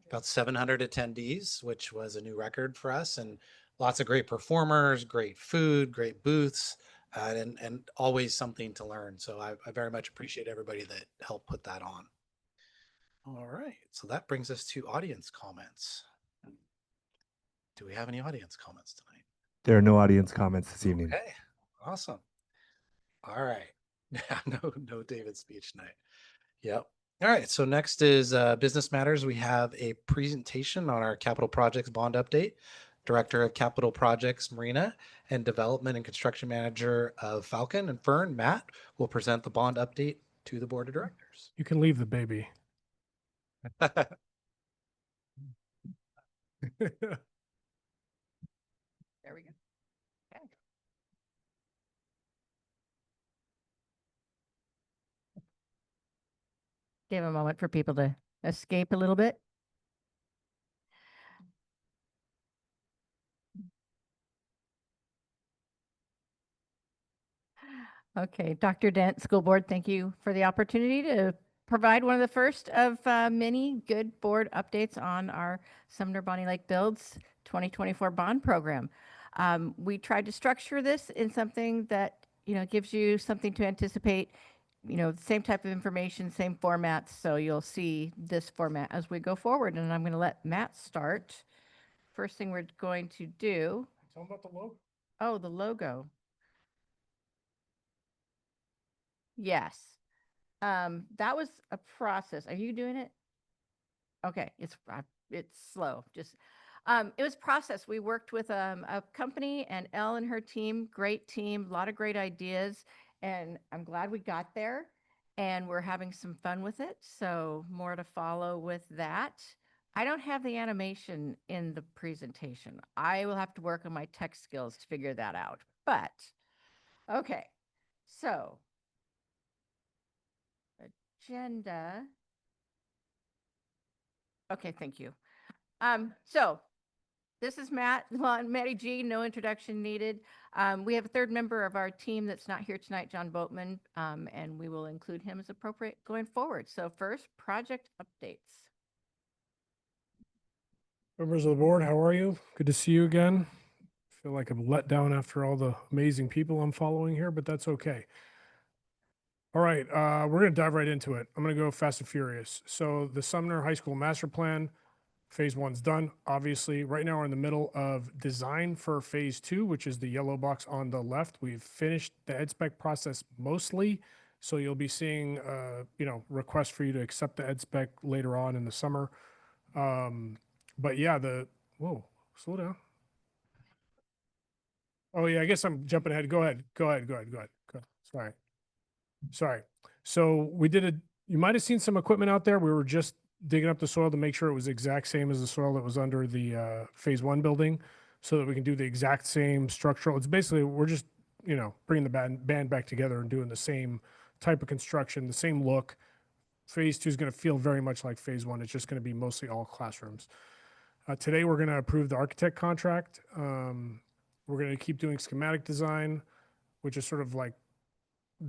About 700 attendees, which was a new record for us, and lots of great performers, great food, great booths, and always something to learn. So I very much appreciate everybody that helped put that on. All right, so that brings us to audience comments. Do we have any audience comments tonight? There are no audience comments this evening. Okay, awesome. All right, no David speech tonight. Yep. All right, so next is business matters. We have a presentation on our capital projects bond update. Director of Capital Projects, Marina, and Development and Construction Manager of Falcon and Fern, Matt, will present the bond update to the Board of Directors. You can leave the baby. There we go. Okay. Give a moment for people to escape a little bit. Okay, Dr. Dent, School Board, thank you for the opportunity to provide one of the first of many good board updates on our Sumner-Bonney Lake Builds 2024 bond program. We tried to structure this in something that, you know, gives you something to anticipate, you know, same type of information, same formats. So you'll see this format as we go forward. And I'm going to let Matt start. First thing we're going to do. Tell them about the logo. Oh, the logo. Yes. That was a process. Are you doing it? Okay, it's slow. Just it was process. We worked with a company and Elle and her team, great team, a lot of great ideas, and I'm glad we got there and we're having some fun with it. So more to follow with that. I don't have the animation in the presentation. I will have to work on my tech skills to figure that out. But okay. So agenda. Okay, thank you. So this is Matt, well, Matty G, no introduction needed. We have a third member of our team that's not here tonight, John Boatman, and we will include him as appropriate going forward. So first, project updates. Members of the board, how are you? Good to see you again. Feel like I'm let down after all the amazing people I'm following here, but that's okay. All right, we're going to dive right into it. I'm going to go fast and furious. So the Sumner High School Master Plan, phase 1's done. Obviously, right now we're in the middle of design for phase 2, which is the yellow box on the left. We've finished the ed spec process mostly. So you'll be seeing, requests for you to accept the ed spec later on in the summer. But yeah, whoa, slow down. Oh yeah, I guess I'm jumping ahead. Go ahead. Sorry. So you might have seen some equipment out there. We were just digging up the soil to make sure it was the exact same as the soil that was under the phase one building so that we can do the exact same structural. It's basically, we're just, bringing the band back together and doing the same type of construction, the same look. Phase two is going to feel very much like phase one. It's just going to be mostly all classrooms. Today, we're going to approve the architect contract. We're going to keep doing schematic design, which is sort of like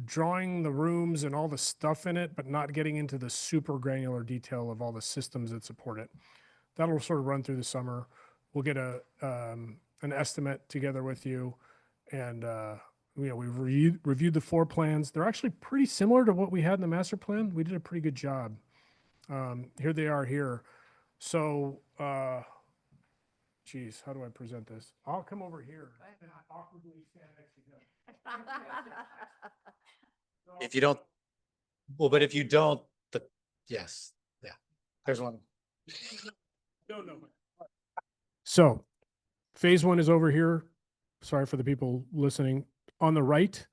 drawing the rooms and all the stuff in it, but not getting into the super granular detail of all the systems that support it. That'll sort of run through the summer. We'll get an estimate together with you, and we've reviewed the floor plans. They're actually pretty similar to what we had in the master plan. We did a pretty good job. Here they are here. So, geez, how do I present this? I'll come over here and awkwardly stand next to him. If you don't, but if you don't, yes, yeah, there's one. No. So phase one is over here. Sorry for the people listening on the right.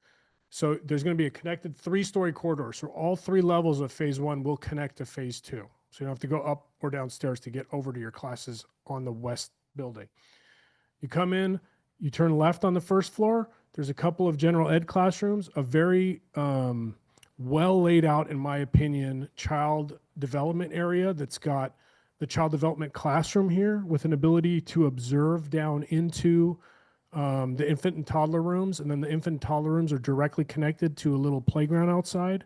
So there's going to be a connected 3-story corridor. So all 3 levels of phase one will connect to phase two. So you don't have to go up or downstairs to get over to your classes on the west building. You come in, you turn left on the first floor. There's a couple of general ed classrooms, a very well laid out, in my opinion, child development area that's got the child development classroom here with an ability to observe down into the infant and toddler rooms. And then the infant and toddler rooms are directly connected to a little playground outside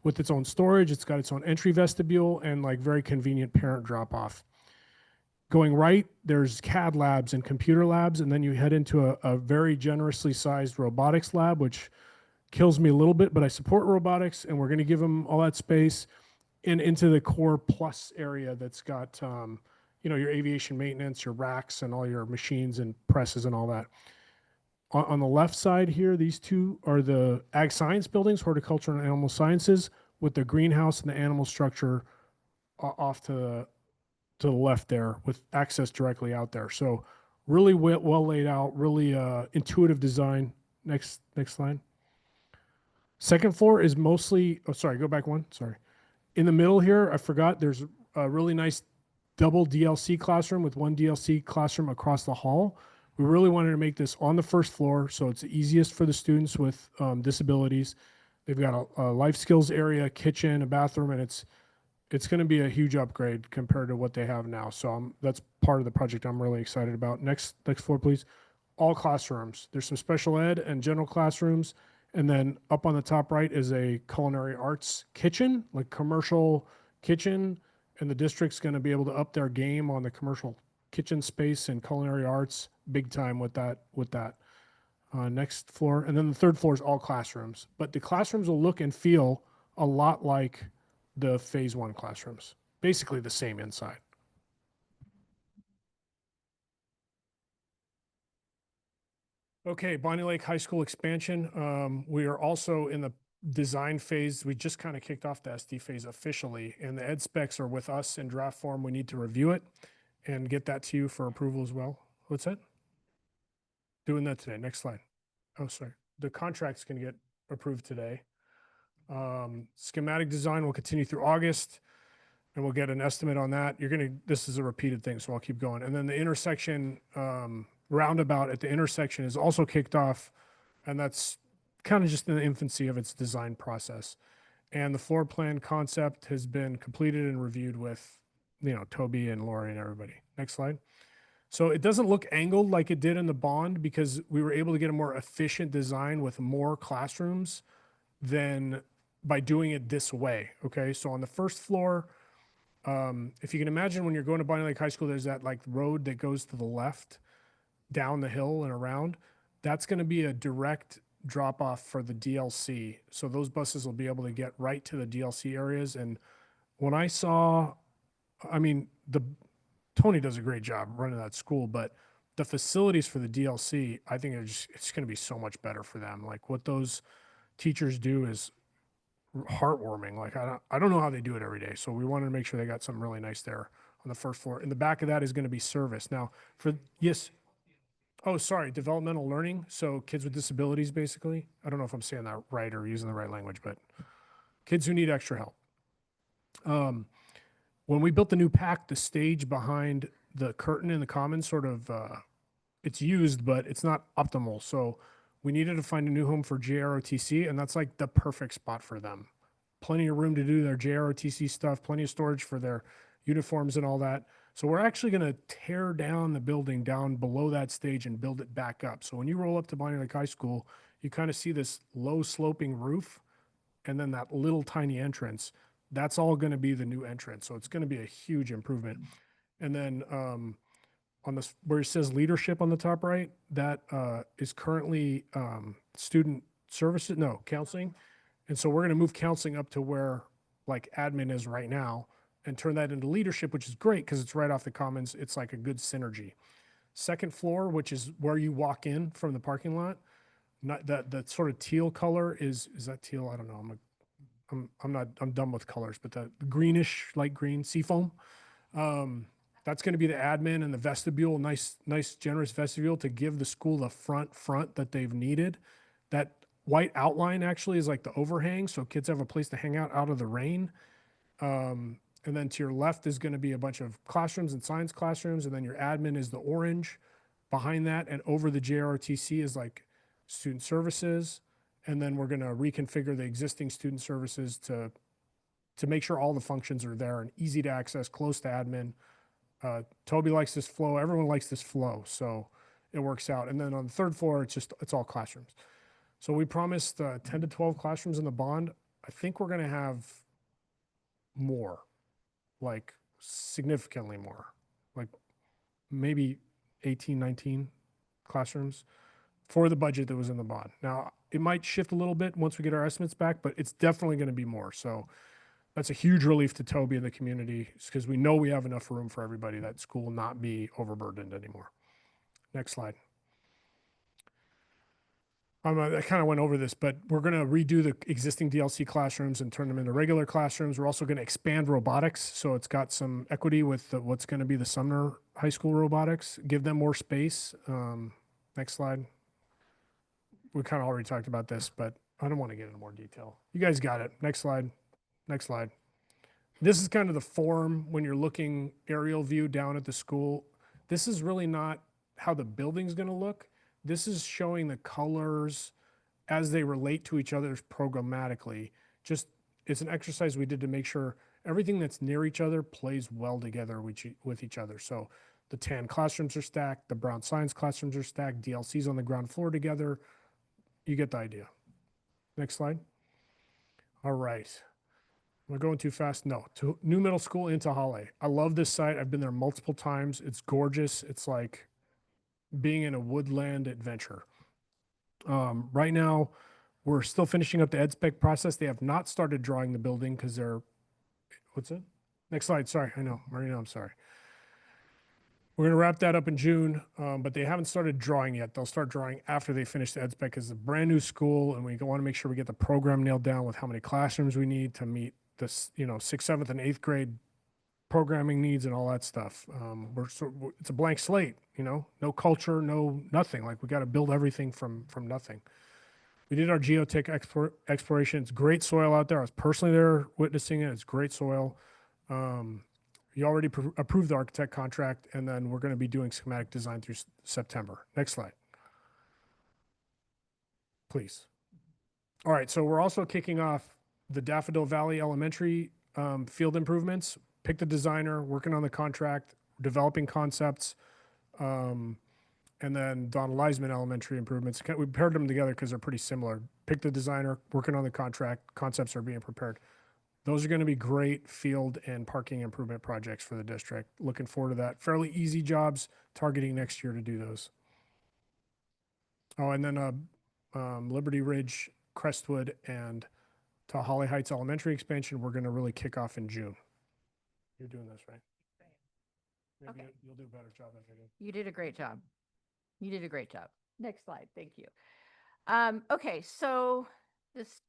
with its own storage. It's got its own entry vestibule and like very convenient parent drop off. Going right, there's CAD labs and computer labs, and then you head into a very generously sized robotics lab, which kills me a little bit, but I support robotics, and we're going to give them all that space and into the core plus area that's got, your aviation maintenance, your racks, and all your machines and presses and all that. On the left side here, these two are the ag science buildings, horticulture and animal sciences, with the greenhouse and the animal structure off to the left there with access directly out there. So really well laid out, really intuitive design. Next slide. Second floor is mostly, go back one, sorry. In the middle here, I forgot, there's a really nice double DLC classroom with one DLC classroom across the hall. We really wanted to make this on the first floor so it's the easiest for the students with disabilities. They've got a life skills area, kitchen, a bathroom, and it's going to be a huge upgrade compared to what they have now. So that's part of the project I'm really excited about. Next floor, please. All classrooms. There's some special ed and general classrooms. And then up on the top right is a culinary arts kitchen, like commercial kitchen. And the district's going to be able to up their game on the commercial kitchen space and culinary arts big time with that. Next floor. And then the third floor is all classrooms. But the classrooms will look and feel a lot like the phase one classrooms, basically the same inside. Okay, Bonnie Lake High School expansion. We are also in the design phase. We just kind of kicked off the SD phase officially, and the ed specs are with us in draft form. We need to review it and get that to you for approval as well. What's that? Doing that today. Next slide. Oh, sorry. The contract's going to get approved today. Schematic design will continue through August, and we'll get an estimate on that. This is a repeated thing, so I'll keep going. And then the intersection roundabout at the intersection is also kicked off, and that's kind of just in the infancy of its design process. And the floor plan concept has been completed and reviewed with, Toby and Lori and everybody. Next slide. So it doesn't look angled like it did in the bond because we were able to get a more efficient design with more classrooms than by doing it this way. Okay, so on the first floor, if you can imagine when you're going to Bonnie Lake High School, there's that like road that goes to the left down the hill and around. That's going to be a direct drop off for the DLC. So those buses will be able to get right to the DLC areas. And when I saw, Tony does a great job running that school, but the facilities for the DLC, I think it's going to be so much better for them. Like what those teachers do is heartwarming. Like I don't know how they do it every day. So we wanted to make sure they got something really nice there on the first floor. In the back of that is going to be service. Now for, yes. Oh, sorry, developmental learning. So kids with disabilities, basically. I don't know if I'm saying that right or using the right language, but kids who need extra help. When we built the new pack, the stage behind the curtain in the commons sort of, it's used, but it's not optimal. So we needed to find a new home for JROTC, and that's like the perfect spot for them. Plenty of room to do their JROTC stuff, plenty of storage for their uniforms and all that. So we're actually going to tear down the building down below that stage and build it back up. So when you roll up to Bonnie Lake High School, you kind of see this low sloping roof and then that little tiny entrance. That's all going to be the new entrance. So it's going to be a huge improvement. And then on this, where it says leadership on the top right, that is currently student services, no, counseling. And so we're going to move counseling up to where like admin is right now and turn that into leadership, which is great because it's right off the commons. It's like a good synergy. Second floor, which is where you walk in from the parking lot, not that sort of teal color is that teal? I don't know. I'm done with colors, but the greenish, light green seafoam, that's going to be the admin and the vestibule, nice, generous vestibule to give the school the front that they've needed. That white outline actually is like the overhang, so kids have a place to hang out of the rain. And then to your left is going to be a bunch of classrooms and science classrooms, and then your admin is the orange. Behind that and over the JROTC is like student services, and then we're going to reconfigure the existing student services to make sure all the functions are there and easy to access, close to admin. Toby likes this flow. Everyone likes this flow, so it works out. And then on the third floor, it's all classrooms. So we promised 10 to 12 classrooms in the bond. I think we're going to have more, like significantly more, like maybe 18, 19 classrooms for the budget that was in the bond. Now, it might shift a little bit once we get our estimates back, but it's definitely going to be more. So that's a huge relief to Toby and the community because we know we have enough room for everybody, that school will not be overburdened anymore. Next slide. I kind of went over this, but we're going to redo the existing DLC classrooms and turn them into regular classrooms. We're also going to expand robotics, so it's got some equity with what's going to be the Sumner High School robotics, give them more space. Next slide. We kind of already talked about this, but I don't want to get into more detail. You guys got it. Next slide. Next slide. This is kind of the form when you're looking aerial view down at the school. This is really not how the building's going to look. This is showing the colors as they relate to each other programmatically. Just, it's an exercise we did to make sure everything that's near each other plays well together with each other. So the tan classrooms are stacked, the brown science classrooms are stacked, DLC's on the ground floor together. You get the idea. Next slide. All right. Am I going too fast? No. To New Middle School in Tahale. I love this site. I've been there multiple times. It's gorgeous. It's like being in a woodland adventure. Right now, we're still finishing up the ed spec process. They have not started drawing the building because they're, what's it? Next slide. Sorry. I know. Marina, I'm sorry. We're going to wrap that up in June, but they haven't started drawing yet. They'll start drawing after they finish the ed spec because it's a brand new school, and we want to make sure we get the program nailed down with how many classrooms we need to meet this, 6th, 7th, and 8th grade programming needs and all that stuff. It's a blank slate, no culture, no nothing. Like we got to build everything from nothing. We did our geotech exploration. It's great soil out there. I was personally there witnessing it. It's great soil. You already approved the architect contract, and then we're going to be doing schematic design through September. Next slide, please. All right, so we're also kicking off the Daffodil Valley Elementary field improvements. Pick the designer, working on the contract, developing concepts, and then Donald Leisman Elementary improvements. We paired them together because they're pretty similar. Pick the designer, working on the contract, concepts are being prepared. Those are going to be great field and parking improvement projects for the district. Looking forward to that. Fairly easy jobs, targeting next year to do those. Oh, and then Liberty Ridge, Crestwood, and Tahale Heights Elementary expansion, we're going to really kick off in June. You're doing this, right? Maybe Okay. you'll do a better job than I did. You did a great job. You did a great job. Next slide. Thank you. Okay, so this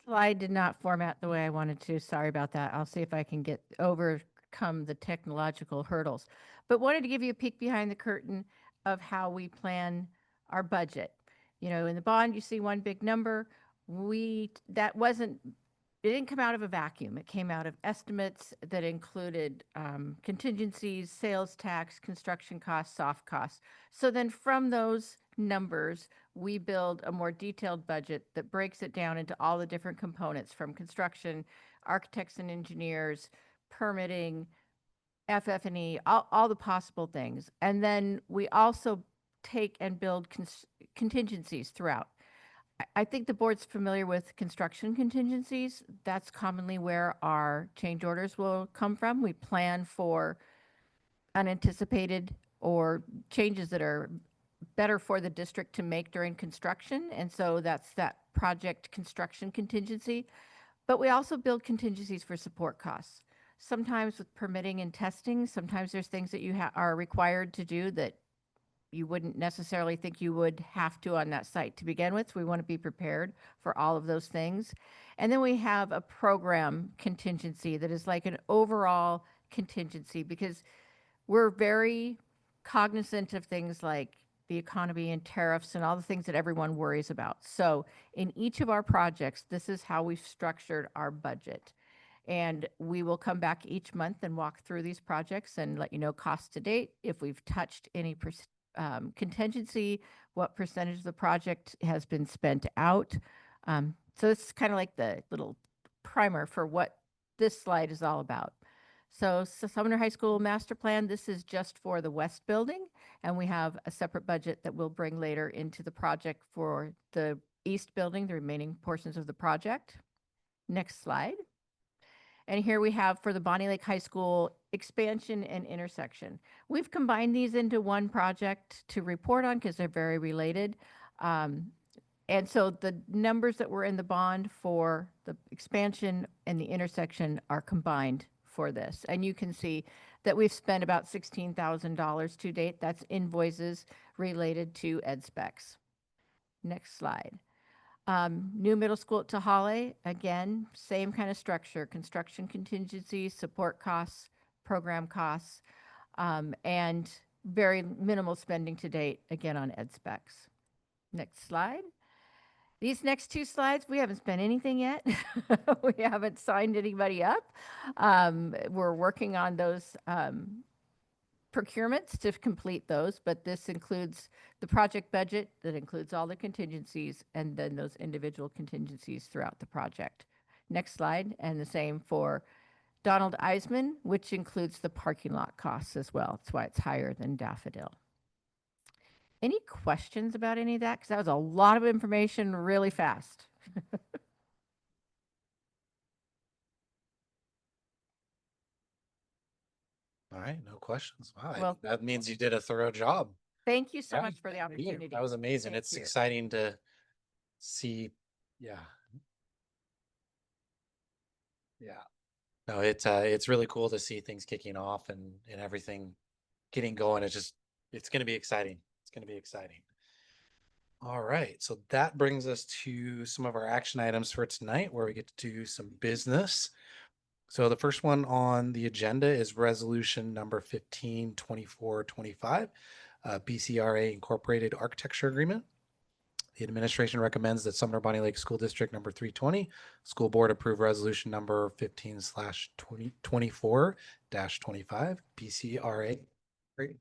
slide did not format the way I wanted to. Sorry about that. I'll see if I can overcome the technological hurdles. But wanted to give you a peek behind the curtain of how we plan our budget. You know, in the bond, you see one big number. It didn't come out of a vacuum. It came out of estimates that included contingencies, sales tax, construction costs, soft costs. So then from those numbers, we build a more detailed budget that breaks it down into all the different components from construction, architects and engineers, permitting, FF&E, all the possible things. And then we also take and build contingencies throughout. I think the board's familiar with construction contingencies. That's commonly where our change orders will come from. We plan for unanticipated or changes that are better for the district to make during construction. And so that's that project construction contingency. But we also build contingencies for support costs. Sometimes with permitting and testing, sometimes there's things that you are required to do that you wouldn't necessarily think you would have to on that site to begin with. So we want to be prepared for all of those things. And then we have a program contingency that is like an overall contingency because we're very cognizant of things like the economy and tariffs and all the things that everyone worries about. So in each of our projects, this is how we've structured our budget. And we will come back each month and walk through these projects and let you know cost to date, if we've touched any contingency, what percentage of the project has been spent out. So it's kind of like the little primer for what this slide is all about. So Sumner High School master plan, this is just for the west building, and we have a separate budget that we'll bring later into the project for the east building, the remaining portions of the project. Next slide. And here we have for the Bonney Lake High School expansion and intersection. We've combined these into one project to report on because they're very related. And so the numbers that were in the bond for the expansion and the intersection are combined for this. And you can see that we've spent about $16,000 to date. That's invoices related to ed specs. Next slide. New middle school at Tahale, again, same kind of structure, construction contingencies, support costs, program costs, and very minimal spending to date, again, on ed specs. Next slide. These next two slides, we haven't spent anything yet. We haven't signed anybody up. We're working on those procurements to complete those, but this includes the project budget that includes all the contingencies and then those individual contingencies throughout the project. Next slide, and the same for Donald Eisman, which includes the parking lot costs as well. That's why it's higher than Daffodil. Any questions about any of that? Because that was a lot of information really fast. All right, no questions. Wow, Well, that means you did a thorough job. Thank you so Yeah, much for the thank you. opportunity. That was amazing. Thank It's you. exciting to see. Yeah. Yeah. No, it's really cool to see things kicking off and everything getting going. It's going to be exciting. It's going to be exciting. All right. So that brings us to some of our action items for tonight where we get to do some business. So the first one on the agenda is resolution number 152425, BCRA Incorporated Architecture Agreement. The administration recommends that Sumner-Bonney Lake School District number 320 school board approve resolution number 15/24-25 BCRA. Great.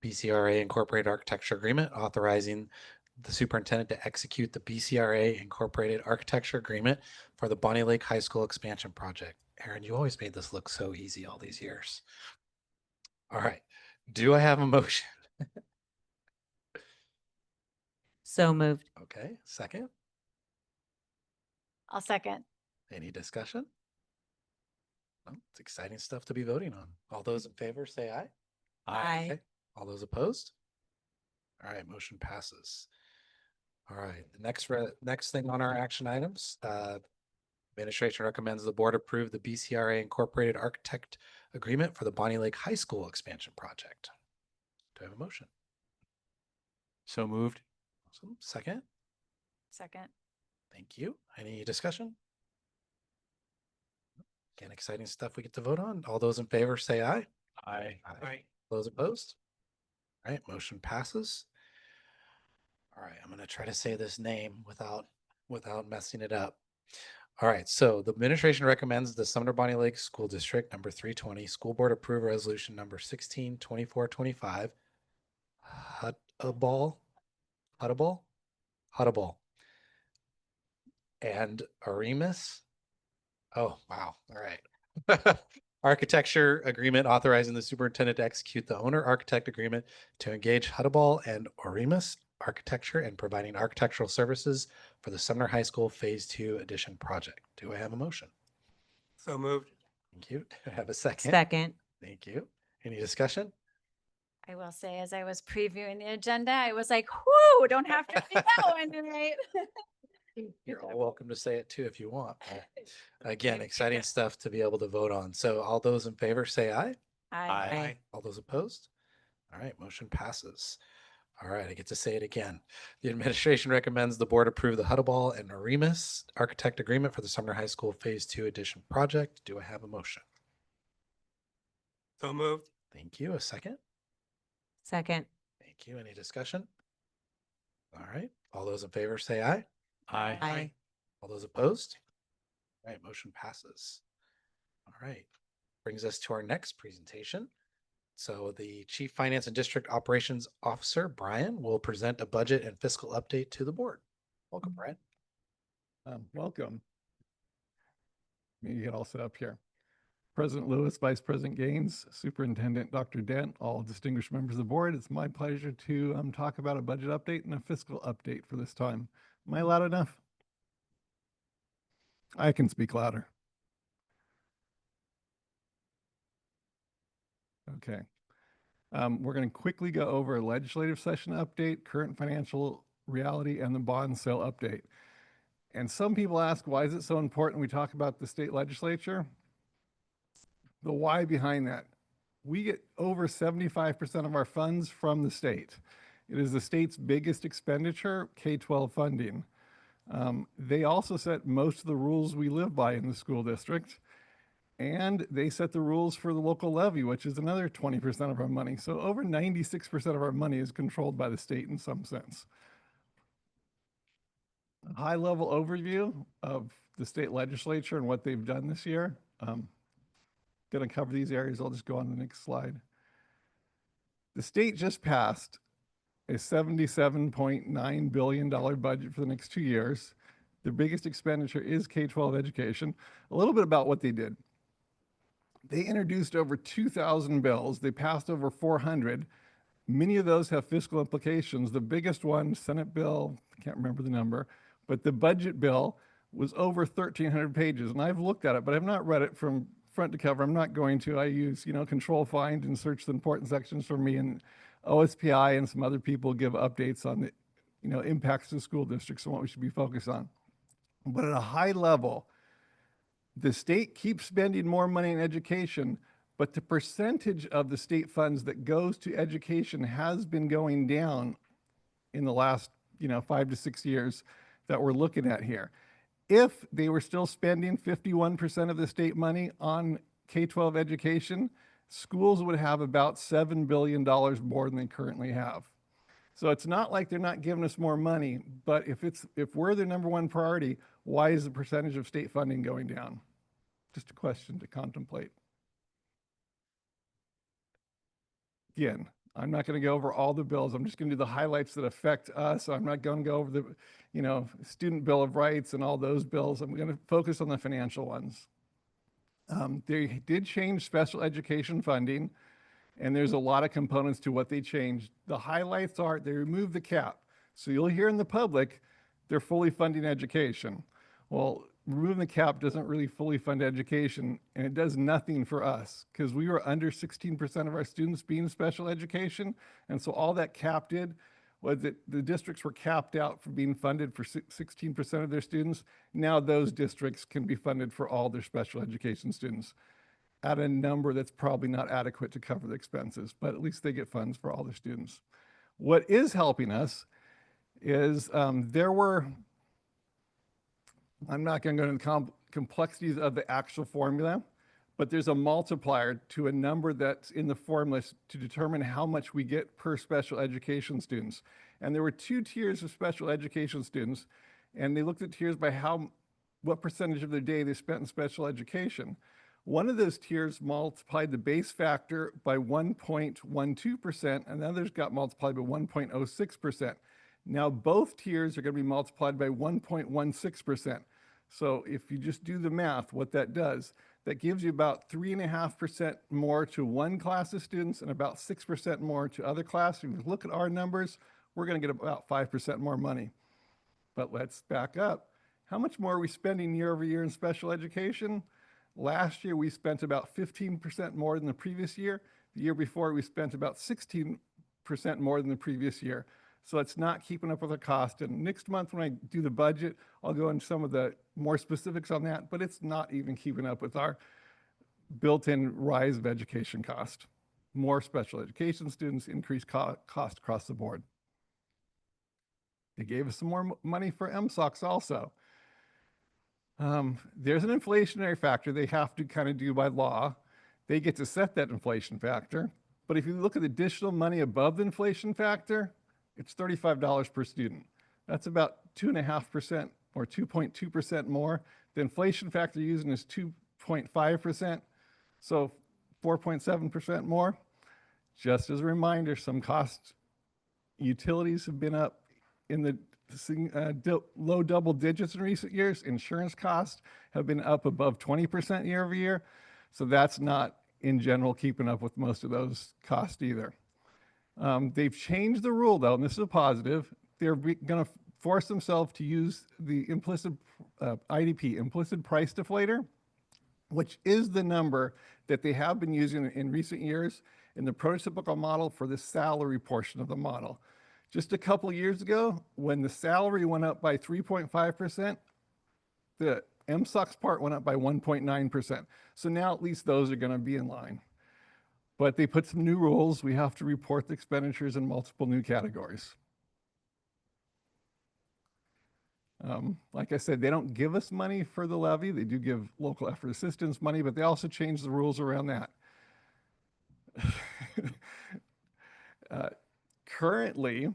BCRA Incorporated Architecture Agreement authorizing the superintendent to execute the BCRA Incorporated Architecture Agreement for the Bonney Lake High School expansion project. Aaron, you always made this look so easy all these years. All right. Do I have a motion? So moved. Okay. Second. I'll second. Any discussion? Well, it's exciting stuff to be voting on. All those in favor say aye. Aye. Okay. All those opposed? All right, motion passes. All right, the next thing on our action items, Administration recommends the board approve the BCRA Incorporated Architect Agreement for the Bonnie Lake High School expansion project. Do I have a motion? So moved. Awesome. Second. Second. Thank you. Any discussion? Again, exciting stuff we get to vote on. All those in favor say aye. Aye. Aye. Those opposed? All right, motion passes. All right, I'm going to try to say this name without messing it up. All right, so the administration recommends the Sumner-Bonney Lake School District number 320 School Board approve resolution number 162425 Huttable and Arimus. Oh, wow. All right. Architecture agreement authorizing the superintendent to execute the owner architect agreement to engage Huttable and Orimus Architecture and providing architectural services for the Sumner High School Phase 2 addition project. Do I have a motion? So moved. Thank you. Do I have a second? Second. Thank you. Any discussion? I will say, as I was previewing the agenda, I was like, whoo, don't have to read that one tonight. You're all welcome to say it too if you want. Again, Maybe exciting stuff to be able to vote on. So all those in favor say aye. Aye. All those opposed? All right, motion passes. All right, I get to say it again. The administration recommends the board approve the Huttable and Arimus architect agreement for the Sumner High School Phase 2 addition project. Do I have a motion? So moved. Thank you. A second? Second. Thank you. Any discussion? All right, all those in favor say aye. Aye. Aye. All those opposed? All right, motion passes. All right, brings us to our next presentation. So the Chief Finance and District Operations Officer, Brian, will present a budget and fiscal update to the board. Welcome, Brian. Welcome. Let me get all set up here. President Lewis, Vice President Gaines, Superintendent Dr. Dent, all distinguished members of the board, it's my pleasure to talk about a budget update and a fiscal update for this time. Am I loud enough? I can speak louder. Okay. We're going to quickly go over a legislative session update, current financial reality, and the bond sale update. And some people ask, why is it so important we talk about the state legislature? The why behind that. We get over 75% of our funds from the state. It is the state's biggest expenditure, K-12 funding. They also set most of the rules we live by in the school district. And they set the rules for the local levy, which is another 20% of our money. So over 96% of our money is controlled by the state in some sense. A high-level overview of the state legislature and what they've done this year. Going to cover these areas. I'll just go on to the next slide. The state just passed a $77.9 billion budget for the next 2 years. The biggest expenditure is K-12 education. A little bit about what they did. They introduced over 2,000 bills. They passed over 400. Many of those have fiscal implications. The biggest one, Senate bill, I can't remember the number, but the budget bill was over 1,300 pages. And I've looked at it, but I've not read it from front to cover. I'm not going to. I use, control find and search the important sections for me, and OSPI and some other people give updates on the, impacts to school districts and what we should be focused on. But at a high level, the state keeps spending more money in education, but the percentage of the state funds that goes to education has been going down in the last, 5 to 6 years that we're looking at here. If they were still spending 51% of the state money on K-12 education, schools would have about $7 billion more than they currently have. So it's not like they're not giving us more money, but if we're the number one priority, why is the percentage of state funding going down? Just a question to contemplate. Again, I'm not going to go over all the bills. I'm just going to do the highlights that affect us. I'm not going to go over the, Student Bill of Rights and all those bills. I'm going to focus on the financial ones. They did change special education funding, and there's a lot of components to what they changed. The highlights are they removed the cap. So you'll hear in the public, they're fully funding education. Well, removing the cap doesn't really fully fund education, and it does nothing for us because we were under 16% of our students being special education. And so all that cap did was that the districts were capped out from being funded for 16% of their students. Now those districts can be funded for all their special education students at a number that's probably not adequate to cover the expenses, but at least they get funds for all their students. What is helping us is there were, I'm not going to go into the complexities of the actual formula, but there's a multiplier to a number that's in the formula to determine how much we get per special education students. And there were 2 tiers of special education students, and they looked at tiers by what percentage of their day they spent in special education. One of those tiers multiplied the base factor by 1.12%, and the others got multiplied by 1.06%. Now both tiers are going to be multiplied by 1.16%. So if you just do the math, what that does, that gives you about 3.5% more to one class of students and about 6% more to other classes. If you look at our numbers, we're going to get about 5% more money. But let's back up. How much more are we spending year over year in special education? Last year, we spent about 15% more than the previous year. The year before, we spent about 16% more than the previous year. So it's not keeping up with the cost. And next month, when I do the budget, I'll go into some of the more specifics on that, but it's not even keeping up with our built-in rise of education cost. More special education students, increased cost across the board. They gave us some more money for MSOCs also. There's an inflationary factor they have to kind of do by law. They get to set that inflation factor. But if you look at additional money above the inflation factor, it's $35 per student. That's about 2.5% or 2.2% more. The inflation factor using is 2.5%, so 4.7% more. Just as a reminder, some utilities have been up in the low double digits in recent years. Insurance costs have been up above 20% year over year. So that's not, in general, keeping up with most of those costs either. They've changed the rule, though, and this is a positive. They're going to force themselves to use the implicit IDP, implicit price deflator, which is the number that they have been using in recent years in the prototypical model for the salary portion of the model. Just a couple of years ago, when the salary went up by 3.5%, the MSOC's part went up by 1.9%. So now at least those are going to be in line. But they put some new rules. We have to report the expenditures in multiple new categories. Like I said, they don't give us money for the levy. They do give local effort assistance money, but they also change the rules around that. Currently,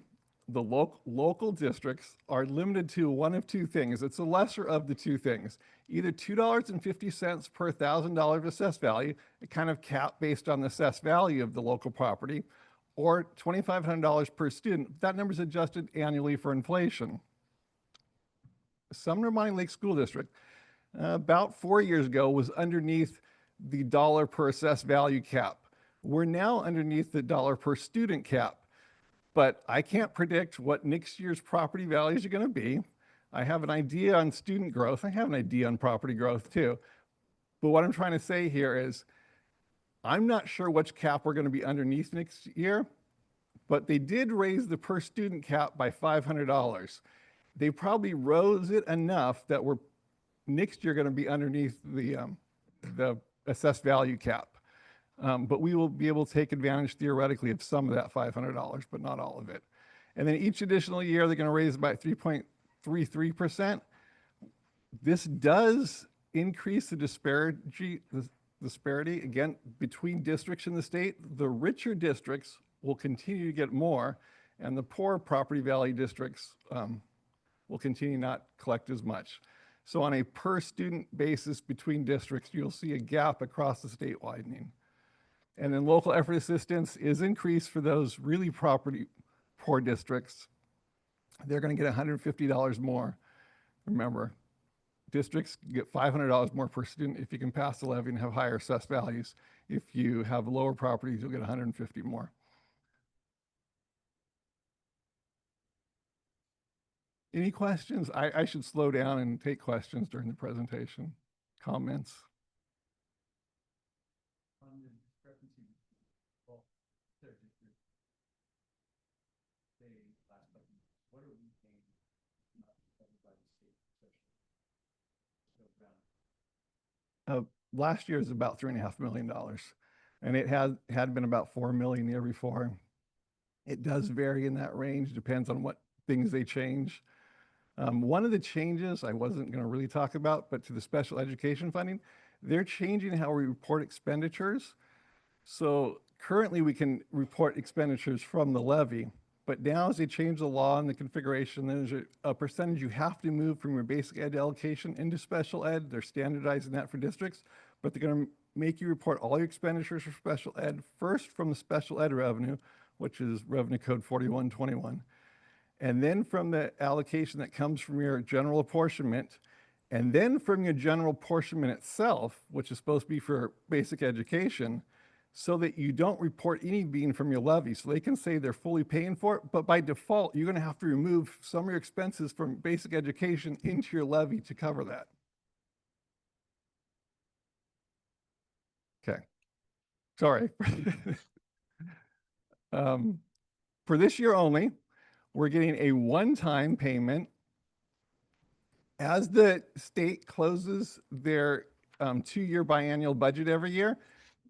the local districts are limited to one of 2 things. It's the lesser of the 2 things. Either $2.50 per $1,000 of assessed value, a kind of cap based on the assessed value of the local property, or $2,500 per student. That number is adjusted annually for inflation. Sumner-Bonney Lake School District, about 4 years ago, was underneath the dollar per assessed value cap. We're now underneath the dollar per student cap. But I can't predict what next year's property values are going to be. I have an idea on student growth. I have an idea on property growth too. But what I'm trying to say here is I'm not sure which cap we're going to be underneath next year, but they did raise the per student cap by $500. They probably rose it enough that we're next year going to be underneath the assessed value cap. But we will be able to take advantage theoretically of some of that $500, but not all of it. And then each additional year, they're going to raise by 3.33%. This does increase the disparity, again, between districts in the state. The richer districts will continue to get more, and the poor property value districts will continue not collect as much. So on a per student basis between districts, you'll see a gap across the state widening. And then local effort assistance is increased for those really property poor districts. They're going to get $150 more. Remember, districts get $500 more per student if you can pass the levy and have higher assessed values. If you have lower properties, you'll get $150 more. Any questions? I should slow down and take questions during the presentation. Comments? last year is about $3.5 million. And it had been about 4 million the year before. It does vary in that range, depends on what things they change. One of the changes I wasn't going to really talk about, but to the special education funding, they're changing how we report expenditures. So currently we can report expenditures from the levy, but now as they change the law and the configuration, there's a percentage you have to move from your basic ed allocation into special ed. They're standardizing that for districts, but they're going to make you report all your expenditures for special ed first from the special ed revenue, which is revenue code 4121, and then from the allocation that comes from your general apportionment, and then from your general apportionment itself, which is supposed to be for basic education, so that you don't report any being from your levy. So they can say they're fully paying for it, but by default, you're going to have to remove some of your expenses from basic education into your levy to cover that. Okay, sorry. For this year only, we're getting a one-time payment. As the state closes their 2-year biannual budget every year,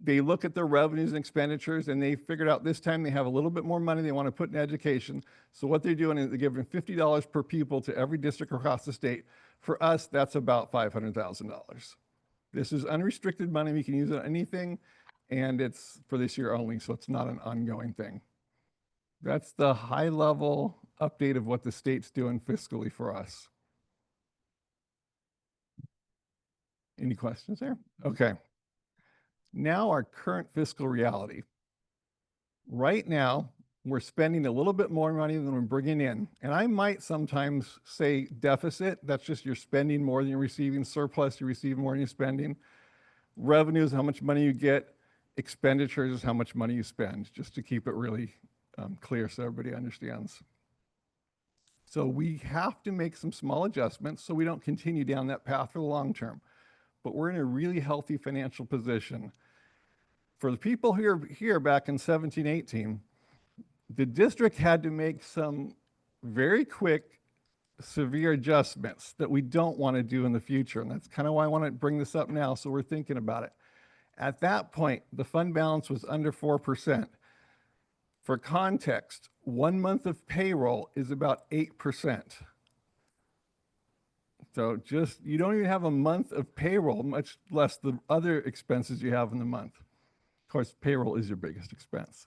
they look at their revenues and expenditures, and they figured out this time they have a little bit more money they want to put in education. So what they're doing is they're giving $50 per pupil to every district across the state. For us, that's about $500,000. This is unrestricted money. We can use it on anything, and it's for this year only, so it's not an ongoing thing. That's the high-level update of what the state's doing fiscally for us. Any questions there? Okay. Now our current fiscal reality. Right now, we're spending a little bit more money than we're bringing in. And I might sometimes say deficit. That's just you're spending more than you're receiving. Surplus, you receive more than you're spending. Revenue is how much money you get. Expenditures is how much money you spend, just to keep it really clear so everybody understands. So we have to make some small adjustments so we don't continue down that path for the long term. But we're in a really healthy financial position. For the people who are here back in 17, 18, the district had to make some very quick, severe adjustments that we don't want to do in the future. And that's kind of why I want to bring this up now, so we're thinking about it. At that point, the fund balance was under 4%. For context, 1 month of payroll is about 8%. So just, you don't even have a month of payroll, much less the other expenses you have in the month. Of course, payroll is your biggest expense.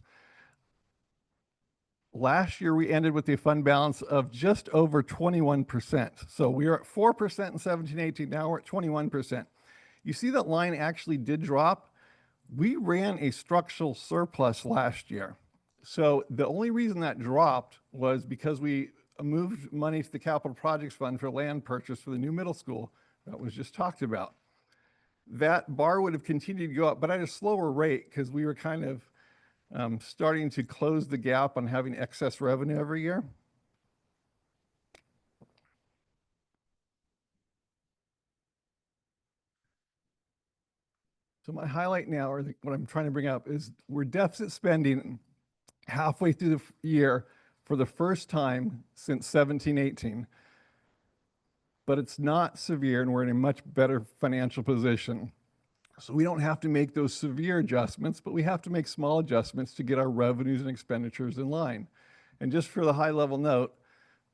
Last year, we ended with a fund balance of just over 21%. So we were at 4% in 17, 18, now we're at 21%. You see that line actually did drop. We ran a structural surplus last year. So the only reason that dropped was because we moved money to the capital projects fund for land purchase for the new middle school that was just talked about. That bar would have continued to go up, but at a slower rate because we were kind of starting to close the gap on having excess revenue every year. So my highlight now, or what I'm trying to bring up, is we're deficit spending halfway through the year for the first time since 17, 18. But it's not severe, and we're in a much better financial position. So we don't have to make those severe adjustments, but we have to make small adjustments to get our revenues and expenditures in line. And just for the high level note,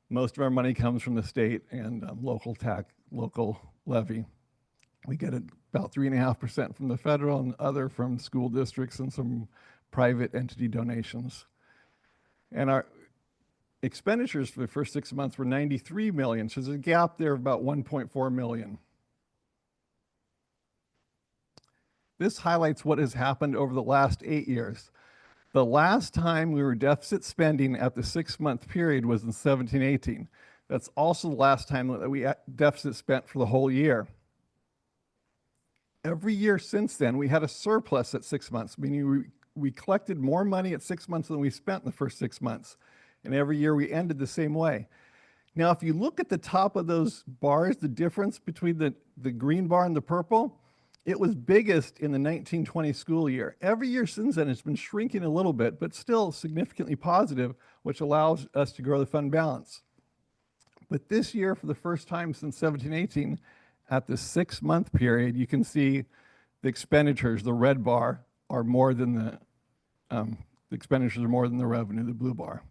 most of our money comes from the state and local levy. We get about 3.5% from the federal and other from school districts and some private entity donations. And our expenditures for the first 6 months were 93 million. So there's a gap there of about 1.4 million. This highlights what has happened over the last 8 years. The last time we were deficit spending at the 6-month period was in 17, 18. That's also the last time that we deficit spent for the whole year. Every year since then, we had a surplus at 6 months, meaning we collected more money at 6 months than we spent in the first 6 months. And every year we ended the same way. Now, if you look at the top of those bars, the difference between the green bar and the purple, it was biggest in the 1920 school year. Every year since then, it's been shrinking a little bit, but still significantly positive, which allows us to grow the fund balance. But this year, for the first time since 17, 18, at the 6-month period, you can see the expenditures, the red bar, are more than the expenditures are more than the revenue, the blue bar.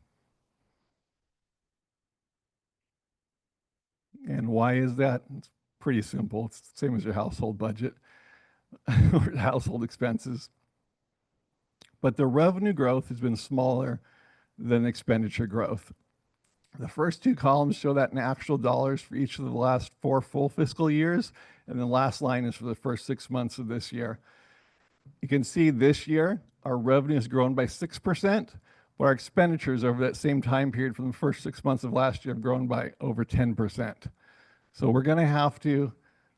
And why is that? It's pretty simple. It's the same as your household budget or household expenses. But the revenue growth has been smaller than expenditure growth. The first two columns show that in actual dollars for each of the last 4 full fiscal years, and the last line is for the first 6 months of this year. You can see this year, our revenue has grown by 6%, but our expenditures over that same time period from the first 6 months of last year have grown by over 10%. So we're going to have to,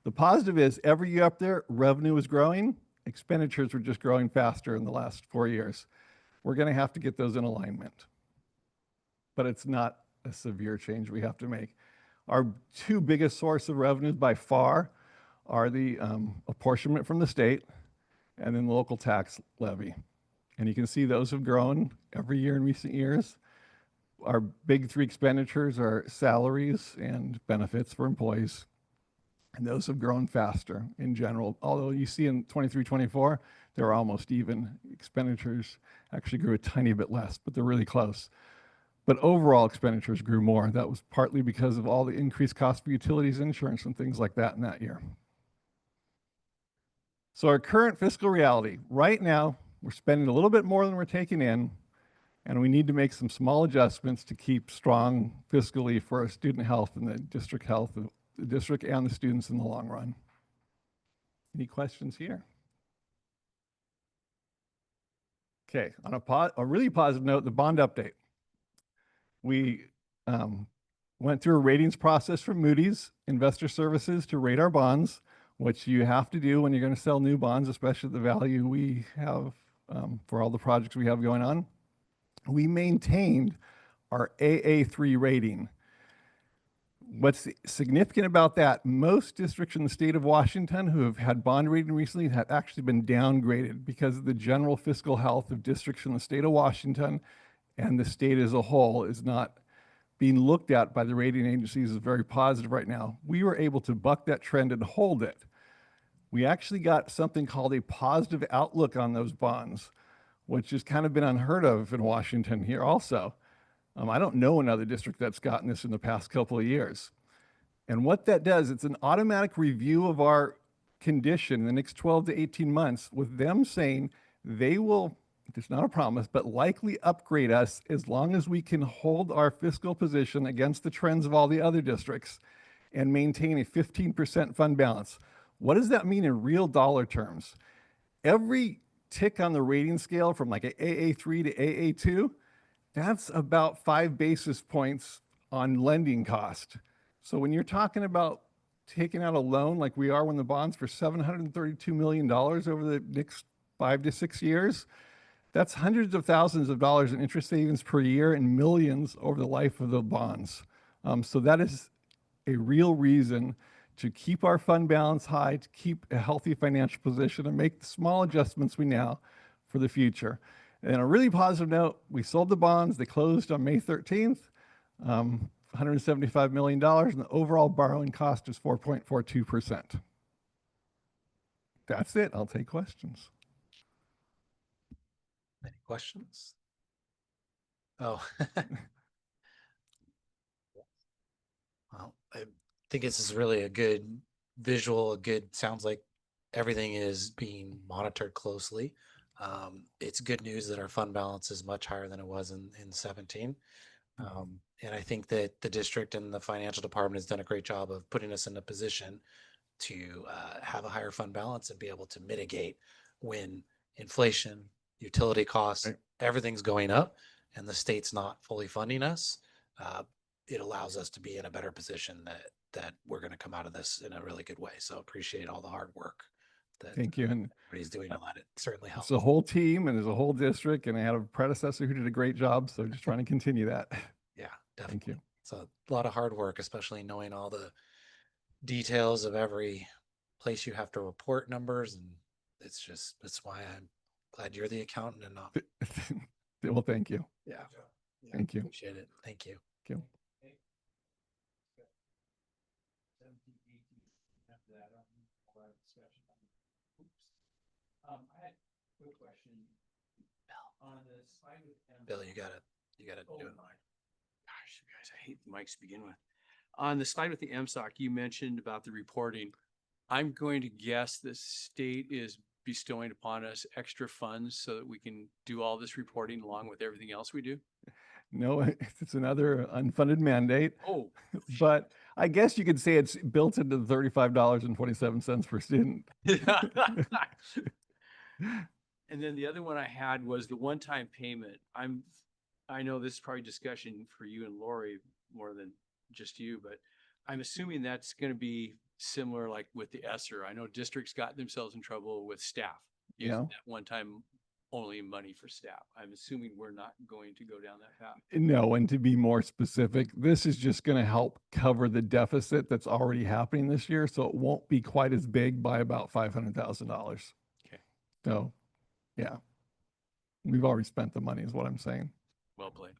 the positive is every year up there, revenue is growing, expenditures were just growing faster in the last 4 years. We're going to have to get those in alignment. But it's not a severe change we have to make. Our two biggest sources of revenues by far are the apportionment from the state and then the local tax levy. And you can see those have grown every year in recent years. Our big three expenditures are salaries and benefits for employees. And those have grown faster in general. Although you see in 23-24, they're almost even. Expenditures actually grew a tiny bit less, but they're really close. But overall expenditures grew more. That was partly because of all the increased cost for utilities, insurance, and things like that in that year. So our current fiscal reality, right now, we're spending a little bit more than we're taking in, and we need to make some small adjustments to keep strong fiscally for our student health and the district health of the district and the students in the long run. Any questions here? Okay, on a really positive note, the bond update. We went through a ratings process from Moody's Investor Services to rate our bonds, which you have to do when you're going to sell new bonds, especially the value we have for all the projects we have going on. We maintained our AA3 rating. What's significant about that, most districts in the state of Washington who have had bond rating recently have actually been downgraded because of the general fiscal health of districts in the state of Washington, and the state as a whole is not being looked at by the rating agencies as very positive right now. We were able to buck that trend and hold it. We actually got something called a positive outlook on those bonds, which has kind of been unheard of in Washington here also. I don't know another district that's gotten this in the past couple of years. And what that does, it's an automatic review of our condition in the next 12 to 18 months with them saying they will, it's not a promise, but likely upgrade us as long as we can hold our fiscal position against the trends of all the other districts and maintain a 15% fund balance. What does that mean in real dollar terms? Every tick on the rating scale from like a AA3 to AA2, that's about 5 basis points on lending cost. So when you're talking about taking out a loan like we are when the bonds for $732 million over the next 5 to 6 years, that's hundreds of thousands of dollars in interest savings per year and millions over the life of the bonds. So that is a real reason to keep our fund balance high, to keep a healthy financial position, and make the small adjustments we now for the future. And a really positive note, we sold the bonds. They closed on May 13th, $175 million, and the overall borrowing cost is 4.42%. That's it. I'll take questions. Any questions? Oh. Well, I think this is really a good visual, sounds like everything is being monitored closely. It's good news that our fund balance is much higher than it was in 17. And I think that the district and the financial department has done a great job of putting us in a position to have a higher fund balance and be able to mitigate when inflation, utility costs, everything's going up and the state's not fully funding us. It allows us to be in a better position that we're going to come out of this in a really good way. So appreciate all the hard work that Thank you. And everybody's doing on that. It certainly helps. It's a whole team and there's a whole district, and I had a predecessor who did a great job. So just trying to continue that. Yeah, definitely. Thank you. So a lot of hard work, especially knowing all the details of every place you have to report numbers. And that's why I'm glad you're the accountant and not. Well, thank you. Yeah. Thank you. Appreciate it. Thank you. Thank you. I had a quick question. On the slide with Bill, you gotta do it. Gosh, you guys, I hate the mics to begin with. On the slide with the MSOC, you mentioned about the reporting. I'm going to guess the state is bestowing upon us extra funds so that we can do all this reporting along with everything else we do. No, it's another unfunded mandate. Oh, but I guess you could say it's built into the $35.27 per student. And then the other one I had was the one-time payment. I know this is probably discussion for you and Lori more than just you, but I'm assuming that's going to be similar like with the ESSER. I know districts got themselves in trouble with staff using Yeah. that one-time only money for staff. I'm assuming we're not going to go down that path. No, and to be more specific, this is just going to help cover the deficit that's already happening this year. So it won't be quite as big by about $500,000. Okay. So, yeah, we've already spent the money is what I'm saying. Well played.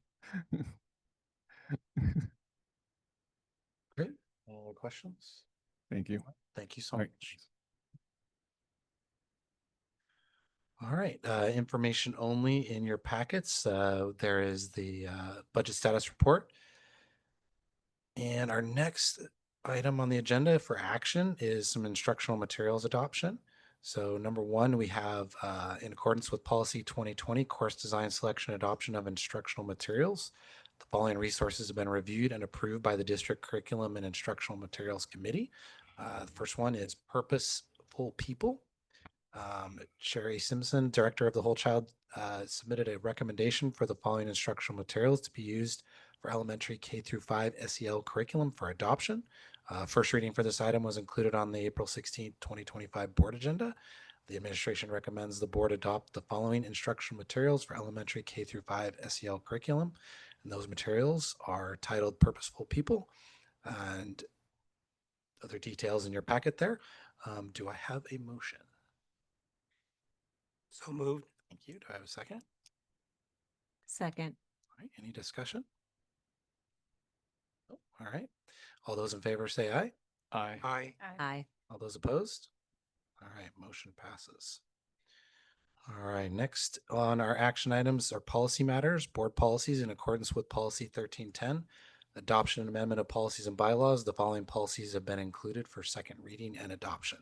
Great. Any other questions? Thank you. Thank you so All right. much. All right, information only in your packets. There is the budget status report. And our next item on the agenda for action is some instructional materials adoption. So number one, we have in accordance with policy 2020, course design, selection, adoption of instructional materials. The following resources have been reviewed and approved by the district curriculum and instructional materials committee. The first one is purposeful people. Sherry Simpson, director of the Whole Child, submitted a recommendation for the following instructional materials to be used for elementary K through 5 SEL curriculum for adoption. First reading for this item was included on the April 16th, 2025 board agenda. The administration recommends the board adopt the following instructional materials for elementary K through 5 SEL curriculum. And those materials are titled Purposeful People and other details in your packet there. Do I have a motion? So moved. Thank you. Do I have a second? Second. All right. Any discussion? Oh, all right. All those in favor say aye. Aye. Aye. Aye. All those opposed? All right. Motion passes. All right. Next on our action items are policy matters, board policies in accordance with policy 1310. Adoption and amendment of policies and bylaws. The following policies have been included for second reading and adoption.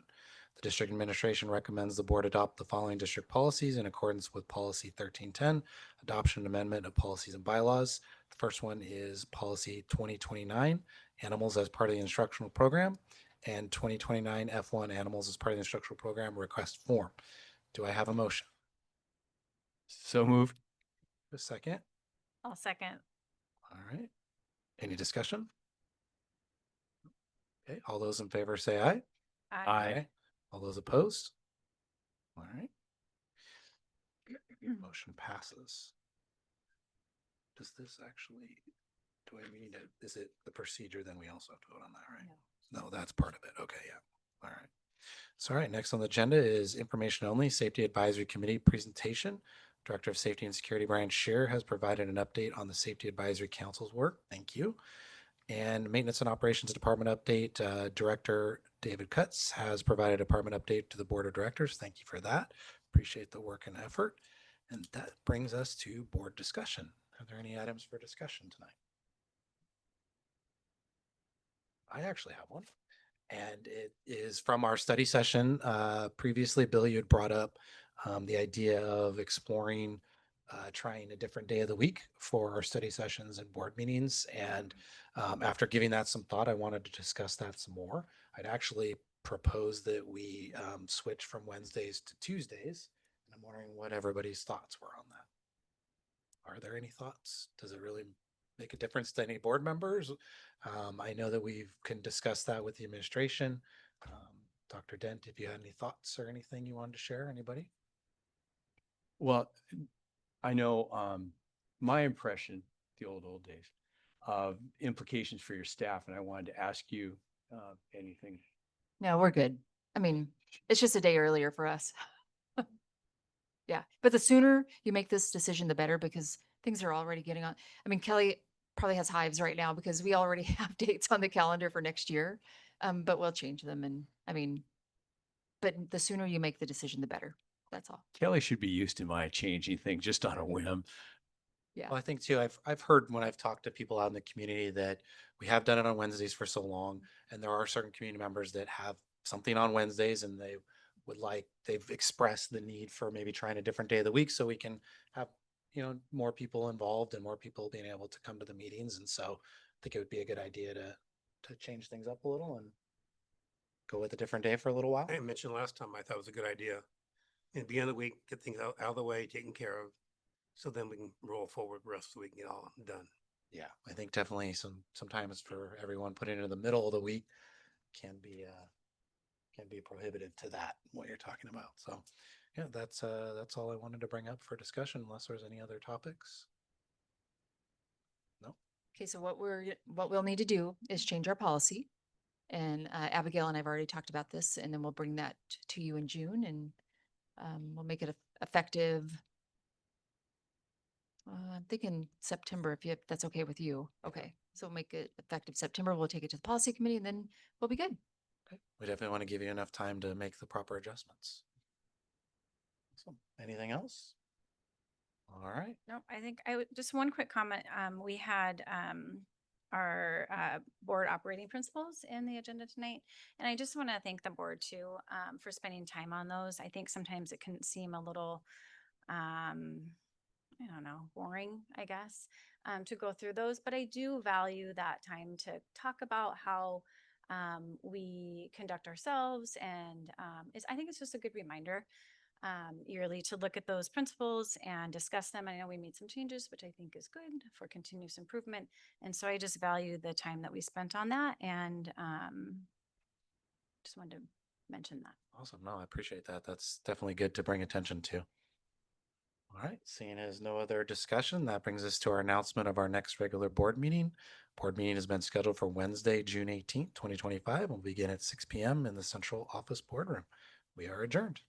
The district administration recommends the board adopt the following district policies in accordance with policy 1310, adoption and amendment of policies and bylaws. The first one is policy 2029, animals as part of the instructional program, and 2029 F1 animals as part of the instructional program request form. Do I have a motion? So moved. A second? I'll second. All right. Any discussion? Okay. All those in favor say aye. Aye. All those opposed? All right. Motion passes. Does this actually, do I mean it? Is it the procedure? Then we also have to vote on that, right? No, that's part of it. Okay, yeah. All right. So, all right, next on the agenda is information only, Safety Advisory Committee presentation. Director of Safety and Security, Brian Scheer, has provided an update on the Safety Advisory Council's work. Thank you. And Maintenance and Operations Department update, Director David Cutts has provided a department update to the Board of Directors. Thank you for that. Appreciate the work and effort. And that brings us to board discussion. Are there any items for discussion tonight? I actually have one. And it is from our study session. Previously, Bill, you had brought up the idea of exploring trying a different day of the week for our study sessions and board meetings. And after giving that some thought, I wanted to discuss that some more. I'd actually propose that we switch from Wednesdays to Tuesdays. And I'm wondering what everybody's thoughts were on that. Are there any thoughts? Does it really make a difference to any board members? I know that we can discuss that with the administration. Dr. Dent, if you had any thoughts or anything you wanted to share, anybody? Well, I know my impression, the old days, of implications for your staff, and I wanted to ask you anything. No, we're good. I mean, it's just a day earlier for us. Yeah, but the sooner you make this decision, the better, because things are already getting on. I mean, Kelly probably has hives right now because we already have dates on the calendar for next year, but we'll change them. And I mean, but the sooner you make the decision, the better. That's all. Kelly should be used to my changing things just on a whim. Yeah. Well, I think too, I've heard when I've talked to people out in the community that we have done it on Wednesdays for so long, and there are certain community members that have something on Wednesdays and they've expressed the need for maybe trying a different day of the week so we can have, more people involved and more people being able to come to the meetings. And so I think it would be a good idea to change things up a little and go with a different day for a little while. I mentioned last time, I thought it was a good idea. In the beginning of the week, get things out of the way, taken care of. So then we can roll forward the rest of the week and get all done. Yeah, I think definitely sometimes for everyone putting it in the middle of the week can be prohibitive to that, what you're talking about. So yeah, that's all I wanted to bring up for discussion, unless there's any other topics. No. Okay, so what we'll need to do is change our policy. And Abigail and I've already talked about this, and then we'll bring that to you in June, and we'll make it effective. I'm thinking September, if that's okay with you. Okay, so we'll make it effective September. We'll take it to the policy committee, and then we'll be good. Okay. We definitely want to give you enough time to make the proper adjustments. So, anything else? All right. No, I think just one quick comment. We had our board operating principles in the agenda tonight. And I just want to thank the board too for spending time on those. I think sometimes it can seem a little, I don't know, boring, I guess, to go through those. But I do value that time to talk about how we conduct ourselves. And I think it's just a good reminder yearly to look at those principles and discuss them. I know we made some changes, which I think is good for continuous improvement. And so I just value the time that we spent on that, and just wanted to mention that. Awesome. No, I appreciate that. That's definitely good to bring attention to. All right. Seeing as no other discussion, that brings us to our announcement of our next regular board meeting. Board meeting has been scheduled for Wednesday, June 18th, 2025. We'll begin at 6 p.m. in the central office boardroom. We are adjourned.